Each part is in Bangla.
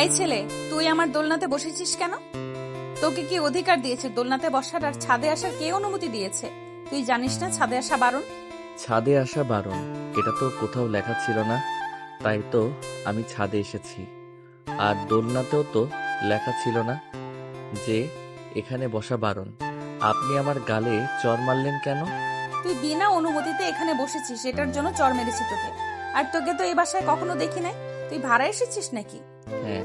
এই ছেলে, তুই আমার দোলনাতে বসেছিস কেন? তোকে কি অধিকার দিয়েছে দোলনাতে বসার আর ছাদে আসার? কে অনুমতি দিয়েছে? তুই জানিস না ছাদে আসা বারণ? ছাদে আসা বারণ, এটা তো কোথাও লেখা ছিল না, তাই তো আমি ছাদে এসেছি। আর দোলনাতেও তো লেখা ছিল না যে এখানে বসা বারণ। আপনি আমার গালে চড় মারলেন কেন? তুই বিনা অনুমতিতে এখানে বসেছিস, এটার জন্য চড় মেরেছি তোকে। আর তোকে তো এই বাসায় কখনো দেখি নাই। তুই ভাড়া এসেছিস নাকি? হ্যাঁ,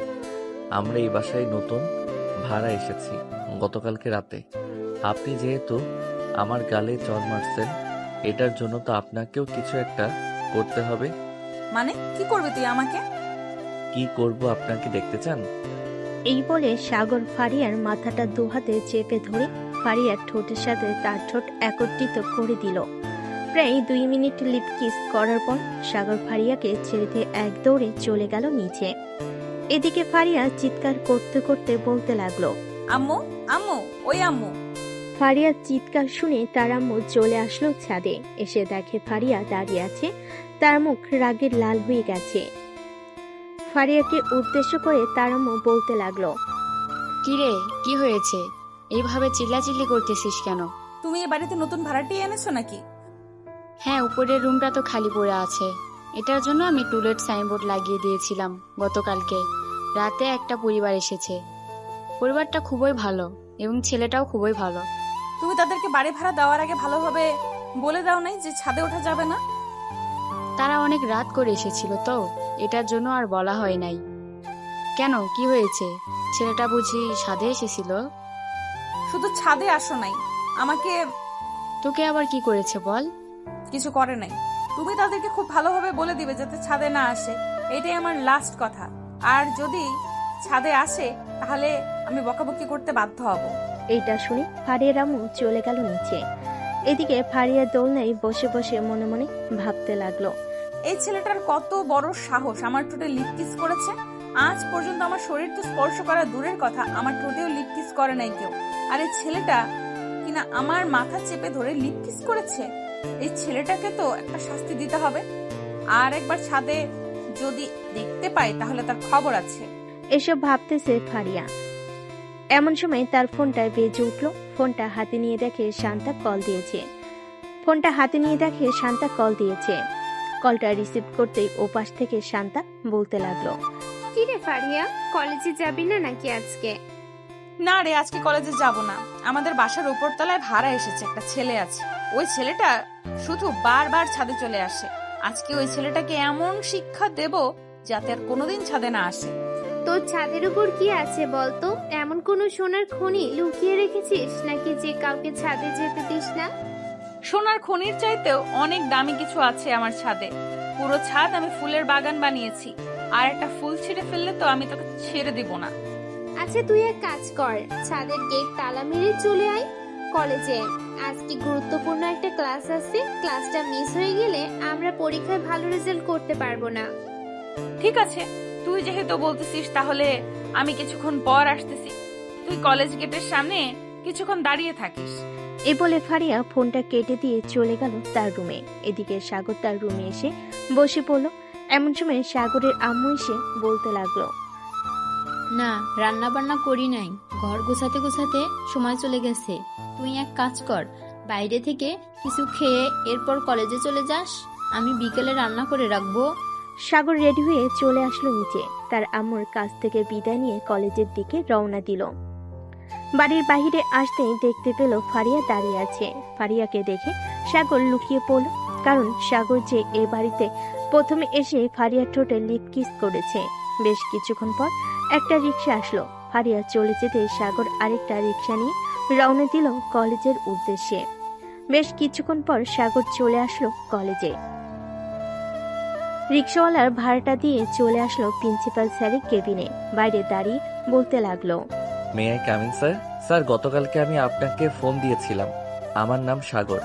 আমরা এই বাসায় নতুন ভাড়া এসেছি গতকালকে রাতে। আপনি যেহেতু আমার গালে চড় মারছেন, এটার জন্য তো আপনাকেও কিছু একটা করতে হবে। মানে কি করবি তুই আমাকে? কি করব আপনাকে দেখতে চান? এই বলে সাগর ফারিয়ার মাথাটা দুহাতে চেপে ধরে ফারিয়ার ঠোঁটের সাথে তার ঠোঁট একত্রিত করে দিল। প্রায় 2 মিনিট লিপ কিস করার পর সাগর ফারিয়াকে ছেড়ে দিয়ে এক দৌড়ে চলে গেল নিচে। এদিকে ফারিয়া চিৎকার করতে করতে বলতে লাগলো, আম্মু, আম্মু, ওই আম্মু। ফারিয়ার চিৎকার শুনে তার আম্মু চলে আসলো ছাদে। এসে দেখে ফারিয়া দাঁড়িয়ে আছে, তার মুখ রাগে লাল হয়ে গেছে। ফারিয়াকে উদ্দেশ্য করে তার আম্মু বলতে লাগলো, কিরে, কি হয়েছে? এইভাবে চিল্লাচিল্লি করতেছিস কেন? তুমি এ বাড়িতে নতুন ভাড়াটিয়া এনেছো নাকি? হ্যাঁ, উপরের রুমটা তো খালি পড়ে আছে। এটার জন্য আমি টুলেট সাইনবোর্ড লাগিয়ে দিয়েছিলাম গতকালকে রাতে। একটা পরিবার এসেছে। পরিবারটা খুবই ভালো এবং ছেলেটাও খুবই ভালো। তুমি তাদেরকে বাড়ি ভাড়া দেওয়ার আগে ভালোভাবে বলে দাও নাই যে ছাদে ওঠা যাবে না? তারা অনেক রাত করে এসেছিল তো, এটার জন্য আর বলা হয় নাই। কেন, কি হয়েছে? ছেলেটা বুঝি ছাদে এসেছিল? শুধু ছাদে আসো নাই, আমাকে তোকে আবার কি করেছে বল? কিছু করে নাই। তুমি তাদেরকে খুব ভালোভাবে বলে দিবে যাতে ছাদে না আসে, এটাই আমার লাস্ট কথা। আর যদি ছাদে আসে তাহলে আমি বকাবকি করতে বাধ্য হব। এইটা শুনে ফারিয়ার আম্মু চলে গেল নিচে। এদিকে ফারিয়া দোলনায় বসে বসে মনে মনে ভাবতে লাগলো, এই ছেলেটার কত বড় সাহস আমার ঠোঁটে লিপ কিস করেছে। আজ পর্যন্ত আমার শরীর তো স্পর্শ করা দূরের কথা, আমার ঠোঁটেও লিপ কিস করে নাই কেউ। আর এই ছেলেটা কিনা আমার মাথা চেপে ধরে লিপ কিস করেছে। এই ছেলেটাকে তো একটা শাস্তি দিতে হবে। আর একবার ছাদে যদি দেখতে পাই তাহলে তার খবর আছে। এসব ভাবতেছে ফারিয়া। এমন সময় তার ফোনটা বেজে উঠলো। ফোনটা হাতে নিয়ে দেখে শান্তা কল দিয়েছে। কলটা রিসিভ করতেই ওপাশ থেকে শান্তা বলতে লাগলো, কি রে ফারিয়া, কলেজে যাবি না নাকি আজকে? না রে, আজকে কলেজে যাব না। আমাদের বাসার উপর তলায় ভাড়া এসেছে একটা ছেলে আছে। ওই ছেলেটা শুধু বারবার ছাদে চলে আসে। আজকে ওই ছেলেটাকে এমন শিক্ষা দেব যাতে আর কোনোদিন ছাদে না আসে। তোর ছাদের উপর কি আছে বলতো? এমন কোনো সোনার খনি লুকিয়ে রেখেছিস নাকি যে কাউকে ছাদে যেতে দিস না? সোনার খনির চাইতেও অনেক দামি কিছু আছে আমার ছাদে। পুরো ছাদ আমি ফুলের বাগান বানিয়েছি। আর একটা ফুল ছিঁড়ে ফেললে তো আমি তোকে ছেড়ে দিব না। আচ্ছা, তুই এক কাজ কর, ছাদের গেট তালা মেরে চলে আয় কলেজে। আজকে গুরুত্বপূর্ণ একটা ক্লাস আছে, ক্লাসটা মিস হয়ে গেলে আমরা পরীক্ষায় ভালো রেজাল্ট করতে পারবো না। ঠিক আছে, তুই যেহেতু বলতেছিস তাহলে আমি কিছুক্ষণ পর আসতেছি। তুই কলেজ গেটের সামনে কিছুক্ষণ দাঁড়িয়ে থাকিস। এই বলে ফারিয়া ফোনটা কেটে দিয়ে চলে গেল তার রুমে। এদিকে সাগর তার রুমে এসে বসে পড়ল। এমন সময় সাগরের আম্মু এসে বলতে লাগলো, না, রান্না বান্না করি নাই, ঘর গোছাতে গোছাতে সময় চলে গেছে। তুই এক কাজ কর, বাইরে থেকে কিছু খেয়ে এরপর কলেজে চলে যাস, আমি বিকেলে রান্না করে রাখবো। সাগর রেডি হয়ে চলে আসলো নিচে। তার আম্মুর কাছ থেকে বিদায় নিয়ে কলেজের দিকে রওনা দিল। বাড়ির বাহিরে আসতেই দেখতে পেল ফারিয়া দাঁড়িয়ে আছে। ফারিয়াকে দেখে সাগর লুকিয়ে পড়ল, কারণ সাগর যে এ বাড়িতে প্রথমে এসে ফারিয়ার ঠোঁটে লিপ কিস করেছে। বেশ কিছুক্ষণ পর একটা রিক্সা আসলো। ফারিয়া চলে যেতে সাগর আরেকটা রিক্সা নিয়ে রওনা দিল কলেজের উদ্দেশ্যে। বেশ কিছুক্ষণ পর সাগর চলে আসলো কলেজে। রিক্সাওয়ালার ভাড়াটা দিয়ে চলে আসলো প্রিন্সিপাল স্যারের কেবিনে। বাইরে দাঁড়িয়ে বলতে লাগলো, may I come in sir? Sir, গতকালকে আমি আপনাকে ফোন দিয়েছিলাম। আমার নাম সাগর,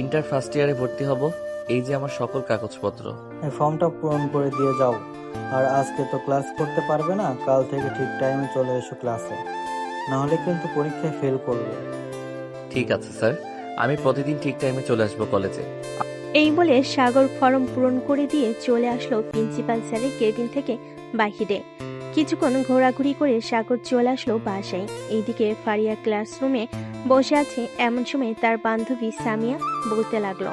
ইন্টার ফার্স্ট ইয়ারে ভর্তি হব। এই যে আমার সকল কাগজপত্র। এই ফর্মটা পূরণ করে দিয়ে যাও। আর আজকে তো ক্লাস করতে পারবে না, কাল থেকে ঠিক টাইমে চলে এসো ক্লাসে, না হলে কিন্তু পরীক্ষায় ফেল করবে। ঠিক আছে স্যার, আমি প্রতিদিন ঠিক টাইমে চলে আসবো কলেজে। এই বলে সাগর ফর্ম পূরণ করে দিয়ে চলে আসলো প্রিন্সিপাল স্যারের কেবিন থেকে বাহিরে। কিছুক্ষণ ঘোরাঘুরি করে সাগর চলে আসলো বাসায়। এইদিকে ফারিয়া ক্লাসরুমে বসে আছে। এমন সময় তার বান্ধবী সামিয়া বলতে লাগলো,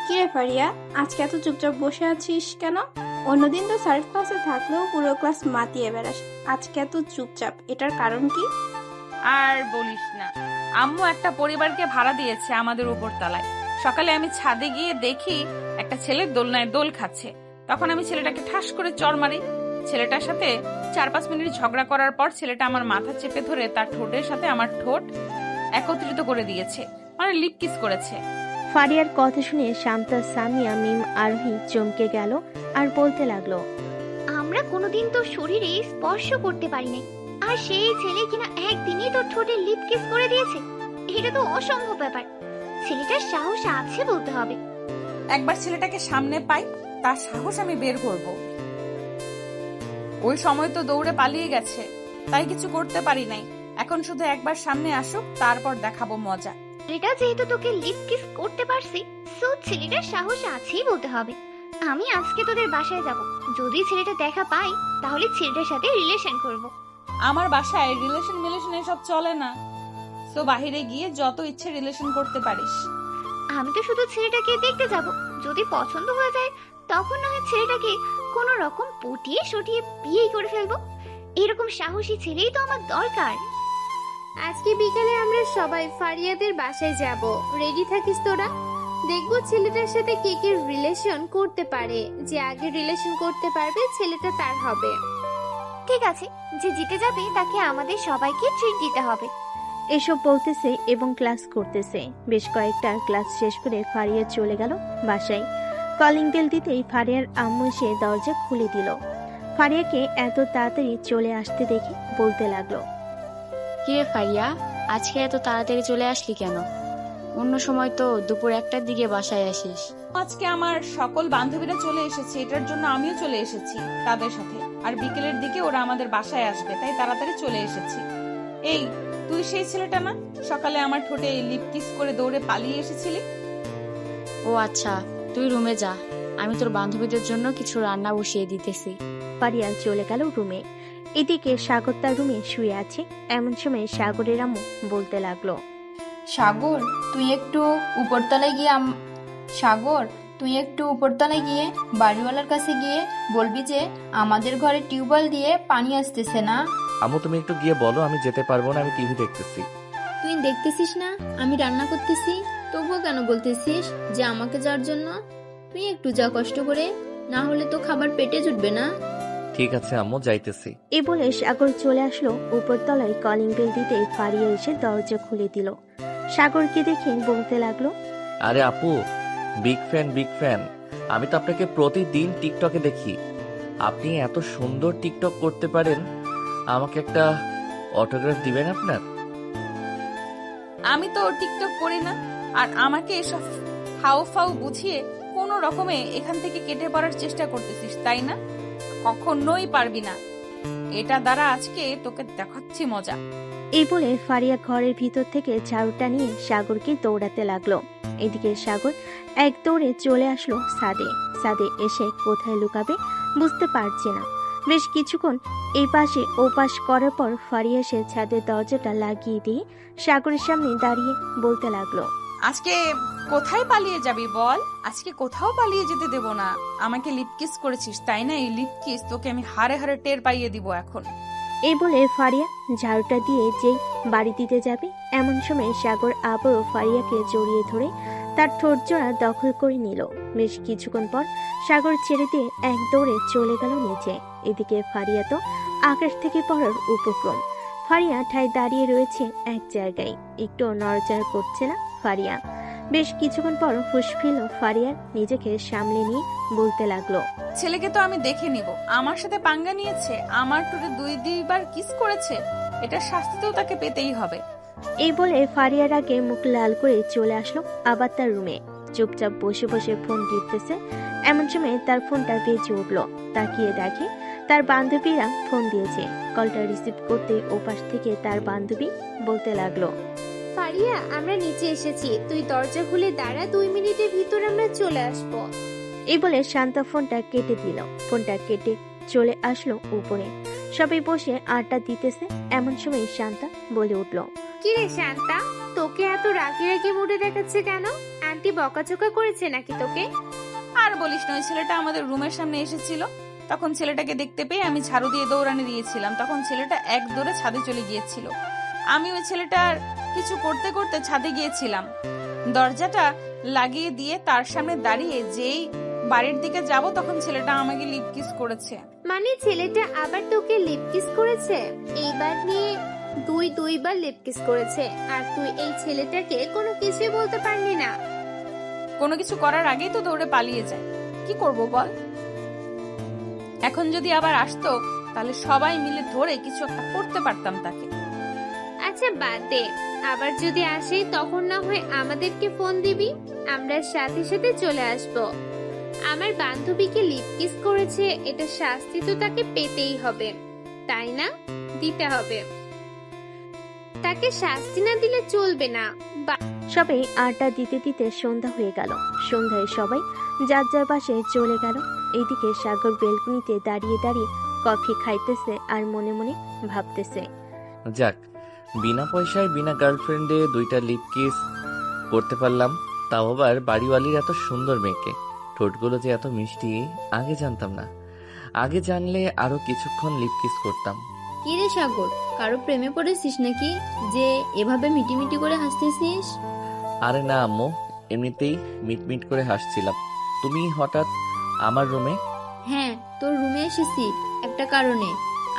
কিরে ফারিয়া, আজকে এত চুপচাপ বসে আছিস কেন? অন্যদিন তো স্যার ক্লাসে থাকলেও পুরো ক্লাস মাতিয়ে বেড়াস, আজকে এত চুপচাপ, এটার কারণ কি? আর বলিস না, আম্মু একটা পরিবারকে ভাড়া দিয়েছে আমাদের উপর তলায়। সকালে আমি ছাদে গিয়ে দেখি একটা ছেলে দোলনায় দোল খাচ্ছে। তখন আমি ছেলেটাকে ঠাস করে চড় মারি। ছেলেটার সাথে 4-5 মিনিট ঝগড়া করার পর ছেলেটা আমার মাথা চেপে ধরে তার ঠোঁটের সাথে আমার ঠোঁট একত্রিত করে দিয়েছে, মানে লিপ কিস করেছে। ফারিয়ার কথা শুনে শান্তা, সামিয়া, মিম, আরোহী চমকে গেল আর বলতে লাগলো, আমরা কোনোদিন তোর শরীরে স্পর্শ করতে পারি নাই, আর সেই ছেলে কিনা একদিনই তোর ঠোঁটে লিপ কিস করে দিয়েছে। এটা তো অসম্ভব ব্যাপার। ছেলেটার সাহস আছে বলতে হবে। একবার ছেলেটাকে সামনে পাই, তার সাহস আমি বের করব। ওই সময় তো দৌড়ে পালিয়ে গেছে, তাই কিছু করতে পারি নাই। এখন শুধু একবার সামনে আসুক, তারপর দেখাবো মজা। ছেলেটা যেহেতু তোকে লিপ কিস করতে পারছে, সো ছেলেটার সাহস আছেই বলতে হবে। আমি আজকে তোদের বাসায় যাব। যদি ছেলেটা দেখা পাই, তাহলে ছেলেটার সাথে রিলেশন করব। আমার বাসায় রিলেশন এসব চলে না। তো বাহিরে গিয়ে যত ইচ্ছে রিলেশন করতে পারিস। আমি তো শুধু ছেলেটাকে দেখতে যাব। যদি পছন্দ হয়ে যায়, তখন না হয় ছেলেটাকে কোনো রকম পটিয়ে সটিয়ে বিয়ে করে ফেলবো। এরকম সাহসী ছেলেই তো আমার দরকার। আজকে বিকালে আমরা সবাই ফারিয়াদের বাসায় যাব। রেডি থাকিস তোরা। দেখবো ছেলেটার সাথে কে কে রিলেশন করতে পারে। যে আগে রিলেশন করতে পারবে ছেলেটা তার হবে। ঠিক আছে, যে জিতে যাবে তাকে আমাদের সবাইকে ট্রিট দিতে হবে। এসব বলতেছে এবং ক্লাস করতেছে। বেশ কয়েকটা ক্লাস শেষ করে ফারিয়া চলে গেল বাসায়। কলিং বেল দিতেই ফারিয়ার আম্মু এসে দরজা খুলে দিল। ফারিয়াকে এত তাড়াতাড়ি চলে আসতে দেখে বলতে লাগলো, কিরে ফারিয়া, আজকে এত তাড়াতাড়ি চলে আসলি কেন? অন্য সময় তো দুপুর 1টার দিকে বাসায় আসিস। আজকে আমার সকল বান্ধবীরা চলে এসেছে, এটার জন্য আমিও চলে এসেছি তাদের সাথে। আর বিকেলের দিকে ওরা আমাদের বাসায় আসবে, তাই তাড়াতাড়ি চলে এসেছি। এই, তুই সেই ছেলেটা না সকালে আমার ঠোঁটে লিপ কিস করে দৌড়ে পালিয়ে এসেছিলি? ও আচ্ছা, তুই রুমে যা, আমি তোর বান্ধবীদের জন্য কিছু রান্না বসিয়ে দিতেছি। ফারিয়া চলে গেল রুমে। এদিকে সাগর তার রুমে শুয়ে আছে। এমন সময় সাগরের আম্মু বলতে লাগলো, সাগর তুই একটু উপরতলায় গিয়ে বাড়িওয়ালার কাছে গিয়ে বলবি যে আমাদের ঘরে টিউবওয়েল দিয়ে পানি আসতেছে না। আম্মু তুমি একটু গিয়ে বলো, আমি যেতে পারবো না, আমি টিভি দেখতেছি। তুই দেখতেছিস না আমি রান্না করতেছি, তবুও কেন বলতেছিস যে আমাকে যাওয়ার জন্য? তুই একটু যা কষ্ট করে, না হলে তো খাবার পেটে জুটবে না। ঠিক আছে আম্মু, যাইতেছি। এ বলে সাগর চলে আসলো উপরতলায়। কলিং বেল দিতে ফারিয়া এসে দরজা খুলে দিল। সাগরকে দেখে বলতে লাগলো, আরে আপু, বিগ ফ্যান। আমি তো আপনাকে প্রতিদিন টিকটকে দেখি। আপনি এত সুন্দর টিকটক করতে পারেন, আমাকে একটা অটোগ্রাফ দিবেন আপনার? আমি তো টিকটক করি না, আর আমাকে এসব হাউফাউ বুঝিয়ে কোনো রকমে এখান থেকে কেটে পড়ার চেষ্টা করতেছিস, তাই না? কখনোই পারবি না। এটা দ্বারা আজকে তোকে দেখাচ্ছি মজা। এই বলে ফারিয়া ঘরের ভিতর থেকে ঝাড়ুটা নিয়ে সাগরকে দৌড়াতে লাগলো। এদিকে সাগর এক দৌড়ে চলে আসলো ছাদে এসে কোথায় লুকাবে বুঝতে পারছে না। বেশ কিছুক্ষণ এই পাশে ও পাশ করার পর ফারিয়া এসে ছাদের দরজাটা লাগিয়ে দিয়ে সাগরের সামনে দাঁড়িয়ে বলতে লাগলো, আজকে কোথায় পালিয়ে যাবি বল? আজকে কোথাও পালিয়ে যেতে দেব না। আমাকে লিপ কিস করেছিস, তাই না? এই লিপ কিস তোকে আমি হাড়ে হাড়ে টের পাইয়ে দিব এখন। এই বলে ফারিয়া ঝাড়ুটা দিয়ে যেই বাড়ি দিতে যাবে, এমন সময় সাগর আবারও ফারিয়াকে জড়িয়ে ধরে তার ঠোঁট জোড়া দখল করে নিল। বেশ কিছুক্ষণ পর সাগর ছেড়ে দিয়ে এক দৌড়ে চলে গেল নিচে। এদিকে ফারিয়া তো আকাশ থেকে পড়ার উপক্রম। ফারিয়া ঠায় দাঁড়িয়ে রয়েছে এক জায়গায়, একটু নড়াচড়া করছে না ফারিয়া। বেশ কিছুক্ষণ পর হুঁশ ফিরল ফারিয়ার, নিজেকে সামলে নিয়ে বলতে লাগলো, ছেলেকে তো আমি দেখে নিব। আমার সাথে পাঙ্গা নিয়েছে, আমার ঠোঁটে 2বার কিস করেছে, এটা শাস্তিও তাকে পেতেই হবে। এই বলে ফারিয়ার আগে মুখ লাল করে চলে আসলো আবার তার রুমে। চুপচাপ বসে বসে ফোন টিপতেছে। এমন সময় তার ফোনটা বেজে উঠলো। তাকিয়ে দেখে তার বান্ধবীরা ফোন দিয়েছে। কলটা রিসিভ করতে ওপাশ থেকে তার বান্ধবী বলতে লাগলো, ফারিয়া, আমরা নিচে এসেছি, তুই দরজা খুলে দাঁড়া, 2 মিনিটের ভিতর আমরা চলে আসবো। এই বলে শান্তা ফোনটা কেটে দিল। ফোনটা কেটে চলে আসলো উপরে। সবাই বসে আড্ডা দিতেছে, এমন সময় শান্তা বলে উঠল, কিরে শান্তা, তোকে এত রাগি রাগি মুডে দেখাচ্ছে কেন? আন্টি বকাঝকা করেছে নাকি তোকে? আর বলিস না, ওই ছেলেটা আমাদের রুমের সামনে এসেছিল। তখন ছেলেটাকে দেখতে পেয়ে আমি ঝাড়ু দিয়ে দৌড়ানি দিয়েছিলাম। তখন ছেলেটা এক দৌড়ে ছাদে চলে গিয়েছিল। আমি ওই ছেলেটার কিছু করতে করতে ছাদে গিয়েছিলাম, দরজাটা লাগিয়ে দিয়ে তার সামনে দাঁড়িয়ে যেই বাড়ির দিকে যাব তখন ছেলেটা আমাকে লিপ কিস করেছে। মানে ছেলেটা আবার তোকে লিপ কিস করেছে? এইবার নিয়ে দুইবার লিপ কিস করেছে, আর তুই এই ছেলেটাকে কোনো কিছুই বলতে পারলি না? কোনো কিছু করার আগেই তো দৌড়ে পালিয়ে যায়, কি করব বল? এখন যদি আবার আসতো তাহলে সবাই মিলে ধরে কিছু একটা করতে পারতাম তাকে। আচ্ছা বাদ দে, আবার যদি আসে তখন না হয় আমাদেরকে ফোন দিবি, আমরা সাথে সাথে চলে আসব। আমার বান্ধবীকে লিপ কিস করেছে, এটা শাস্তি তো তাকে পেতেই হবে, তাই না? দিতে হবে, তাকে শাস্তি না দিলে চলবে না। সবাই আড্ডা দিতে দিতে সন্ধ্যা হয়ে গেল। সন্ধ্যায় সবাই যার যার বাসায় চলে গেল। এইদিকে সাগর বেলকুনিতে দাঁড়িয়ে দাঁড়িয়ে কফি খাইতেছে আর মনে মনে ভাবতেছে, যাক, বিনা পয়সায় বিনা গার্লফ্রেন্ডে 2টা লিপ কিস করতে পারলাম, তাও আবার বাড়িওয়ালির এত সুন্দর মেয়েকে। ঠোঁটগুলো যে এত মিষ্টি আগে জানতাম না। আগে জানলে আরো কিছুক্ষণ লিপ কিস করতাম। কি রে সাগর, কারো প্রেমে পড়েছিস নাকি যে এভাবে মিটিমিটি করে হাসতেছিস? আরে না আম্মু, এমনিতেই মিটমিট করে হাসছিলাম। তুমি হঠাৎ আমার রুমে? হ্যাঁ, তোর রুমে এসেছি একটা কারণে।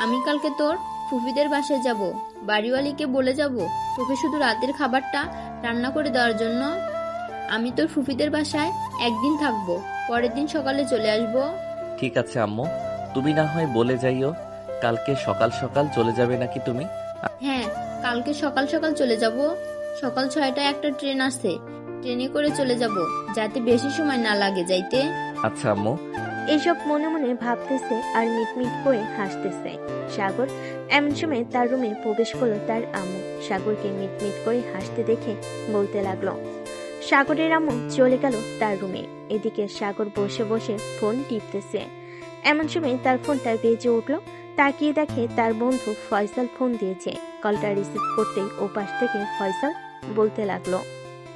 আমি কালকে তোর ফুফিদের বাসায় যাব, বাড়িওয়ালিকে বলে যাব তোকে শুধু রাতের খাবারটা রান্না করে দেওয়ার জন্য। আমি তোর ফুফিদের বাসায় একদিন থাকবো, পরের দিন সকালে চলে আসব। ঠিক আছে আম্মু, তুমি না হয় বলে যাইও। কালকে সকাল সকাল চলে যাবে নাকি তুমি? হ্যাঁ, কালকে সকাল সকাল চলে যাব। সকাল 6টায় একটা ট্রেন আসছে, ট্রেনে করে চলে যাব, যাতে বেশি সময় না লাগে যাইতে। আচ্ছা আম্মু। এসব মনে মনে ভাবতেছে আর মিটমিট করে হাসতেছে। সাগর এমন সময় তার রুমে প্রবেশ করলো তার আম্মু। সাগরকে মিটমিট করে হাসতে দেখে বলতে লাগলো। সাগরের আম্মু চলে গেল তার রুমে। এদিকে সাগর বসে বসে ফোন টিপতেছে। এমন সময় তার ফোনটা বেজে উঠলো। তাকিয়ে দেখে তার বন্ধু ফয়সাল ফোন দিয়েছে। কলটা রিসিভ করতেই ওপাশ থেকে ফয়সাল বলতে লাগলো,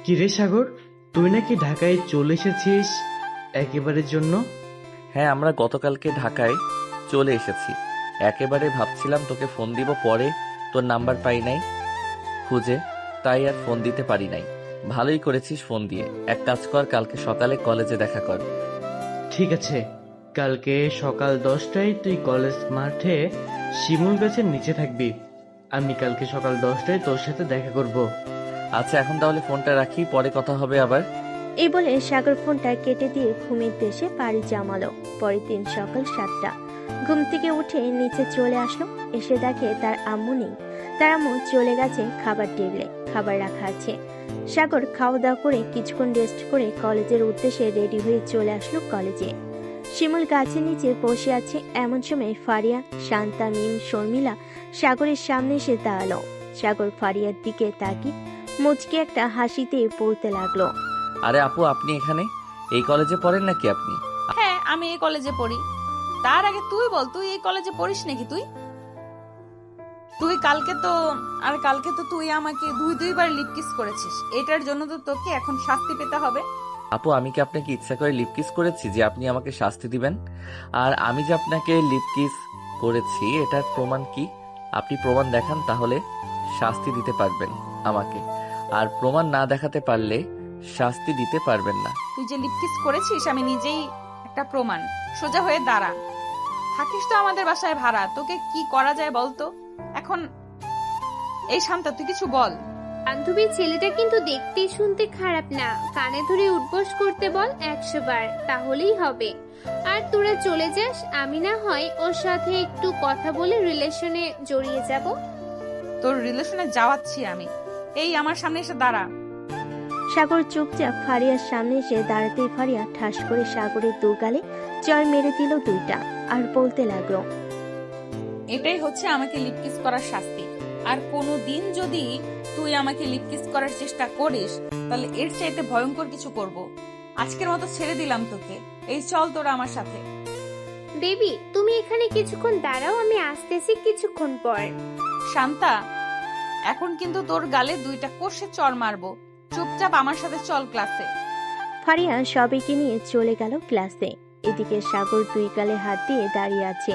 কিরে সাগর, তুই নাকি ঢাকায় চলে এসেছিস একেবারের জন্য? হ্যাঁ, আমরা গতকালকে ঢাকায় চলে এসেছি। একেবারে ভাবছিলাম তোকে ফোন দিব, পরে তোর নাম্বার পাই নাই খুঁজে, তাই আর ফোন দিতে পারি নাই। ভালোই করেছিস ফোন দিয়ে। এক কাজ কর, কালকে সকালে কলেজে দেখা কর। ঠিক আছে, কালকে সকাল 10টায় তুই কলেজ মাঠে শিমুল গাছের নিচে থাকবি। আমি কালকে সকাল 10টায় তোর সাথে দেখা করব। আচ্ছা, এখন তাহলে ফোনটা রাখি, পরে কথা হবে আবার। এই বলে সাগর ফোনটা কেটে দিয়ে ঘুমের দেশে পাড়ি জমালো। পরের দিন সকাল 7টা, ঘুম থেকে উঠে নিচে চলে আসলো। এসে দেখে তার আম্মু নেই। তার আম্মু চলে গেছে খাবার টেবিলে, খাবার রাখা আছে। সাগর খাওয়া দাওয়া করে কিছুক্ষণ রেস্ট করে কলেজের উদ্দেশ্যে রেডি হয়ে চলে আসলো কলেজে। শিমুল গাছের নিচে বসে আছে। এমন সময় ফারিয়া, শান্তা, মিম, শর্মিলা সাগরের সামনে এসে দাঁড়ালো। সাগর ফারিয়ার দিকে তাকিয়ে মুচকে একটা হাসিতে পড়তে লাগলো। আরে আপু, আপনি এখানে? এই কলেজে পড়েন নাকি আপনি? হ্যাঁ, আমি এই কলেজে পড়ি। তার আগে তুই বল, তুই এই কলেজে পড়িস নাকি? তুই কালকে তো তুই আমাকে দুইবার লিপ কিস করেছিস। এটার জন্য তো তোকে এখন শাস্তি পেতে হবে। আপু, আমি কি আপনাকে ইচ্ছা করে লিপ কিস করেছি যে আপনি আমাকে শাস্তি দিবেন? আর আমি যে আপনাকে লিপ কিস করেছি এটার প্রমাণ কি? আপনি প্রমাণ দেখান, তাহলে শাস্তি দিতে পারবেন আমাকে। আর প্রমাণ না দেখাতে পারলে শাস্তি দিতে পারবেন না। তুই যে লিপ কিস করেছিস আমি নিজেই একটা প্রমাণ। সোজা হয়ে দাঁড়া। থাকিস তো আমাদের বাসায় ভাড়া, তোকে কি করা যায় বলতো এখন? এই শান্তা, তুই কিছু বল। বান্ধবীর ছেলেটা কিন্তু দেখতে শুনতে খারাপ না, কানে ধরে উঠবোস করতে বল 100 বার, তাহলেই হবে। আর তোরা চলে যাস, আমি না হয় ওর সাথে একটু কথা বলে রিলেশনে জড়িয়ে যাব। তোর রিলেশনে যাওয়াচ্ছি আমি। এই আমার সামনে এসে দাঁড়া। সাগর চুপচাপ ফারিয়ার সামনে এসে দাঁড়াতেই ফারিয়া ঠাস করে সাগরের দু গালে চড় মেরে দিল 2টা আর বলতে লাগলো, এটাই হচ্ছে আমাকে লিপ কিস করার শাস্তি। আর কোনোদিন যদি তুই আমাকে লিপ কিস করার চেষ্টা করিস তাহলে এর চাইতে ভয়ঙ্কর কিছু করব। আজকের মতো ছেড়ে দিলাম তোকে। এই চল তোরা আমার সাথে। বেবি তুমি এখানে কিছুক্ষণ দাঁড়াও, আমি আসতেছি কিছুক্ষণ পর। শান্তা, এখন কিন্তু তোর গালে 2টা কষে চড় মারবো। চুপচাপ আমার সাথে চল ক্লাসে। ফারিয়া সবাইকে নিয়ে চলে গেল ক্লাসে। এদিকে সাগর 2 গালে হাত দিয়ে দাঁড়িয়ে আছে।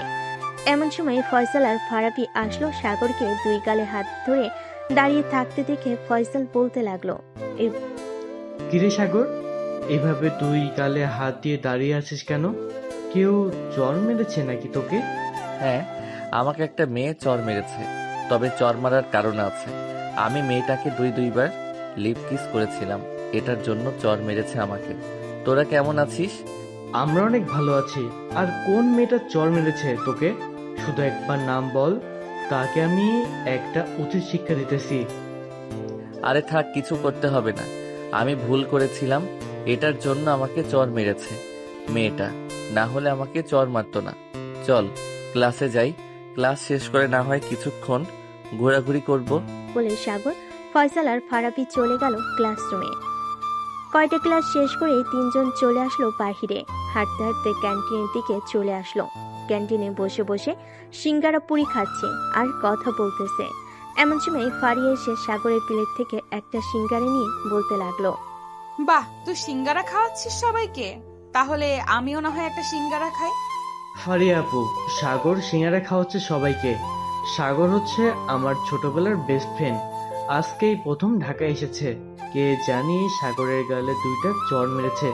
এমন সময় ফয়সাল আর ফারাবি আসলো। সাগরকে 2 গালে হাত ধরে দাঁড়িয়ে থাকতে দেখে ফয়সাল বলতে লাগলো, কিরে সাগর, এভাবে তুই গালে হাত দিয়ে দাঁড়িয়ে আছিস কেন? কেউ জ্বর মেরেছে নাকি তোকে? হ্যাঁ, আমাকে একটা মেয়ে চর মেরেছে। তবে চর মারার কারণ আছে। আমি মেয়েটাকে 2-2বার লিপ কিস করেছিলাম, এটার জন্য চর মেরেছে আমাকে। তোরা কেমন আছিস? আমরা অনেক ভালো আছি। আর কোন মেয়েটা চর মেরেছে তোকে? শুধু একবার নাম বল, তাকে আমি একটা উচিত শিক্ষা দিতেছি। আরে থাক, কিছু করতে হবে না। আমি ভুল করেছিলাম, এটার জন্য আমাকে চর মেরেছে মেয়েটা, না হলে আমাকে চর মারতো না। চল ক্লাসে যাই, ক্লাস শেষ করে না হয় কিছুক্ষণ ঘোরাঘুরি করব। বলে সাগর, ফয়সাল আর ফারাবি চলে গেল ক্লাসরুমে। কয়টা ক্লাস শেষ করে 3 জন চলে আসলো বাহিরে। হাঁটতে হাঁটতে ক্যান্টিনের দিকে চলে আসলো। ক্যান্টিনে বসে বসে সিঙ্গারা পুরি খাচ্ছে আর কথা বলতেছে। এমন সময় ফারিয়া এসে সাগরের প্লেট থেকে একটা সিঙ্গারা নিয়ে বলতে লাগলো, বাহ, তুই সিঙ্গারা খাওয়াচ্ছিস সবাইকে? তাহলে আমিও না হয় একটা সিঙ্গারা খাই। ফারিয়া আপু, সাগর সিঙ্গারা খাওয়াচ্ছে সবাইকে। সাগর হচ্ছে আমার ছোটবেলার বেস্ট ফ্রেন্ড। আজকেই প্রথম ঢাকা এসেছে। কে জানি সাগরের গালে 2টা চড় মেরেছে।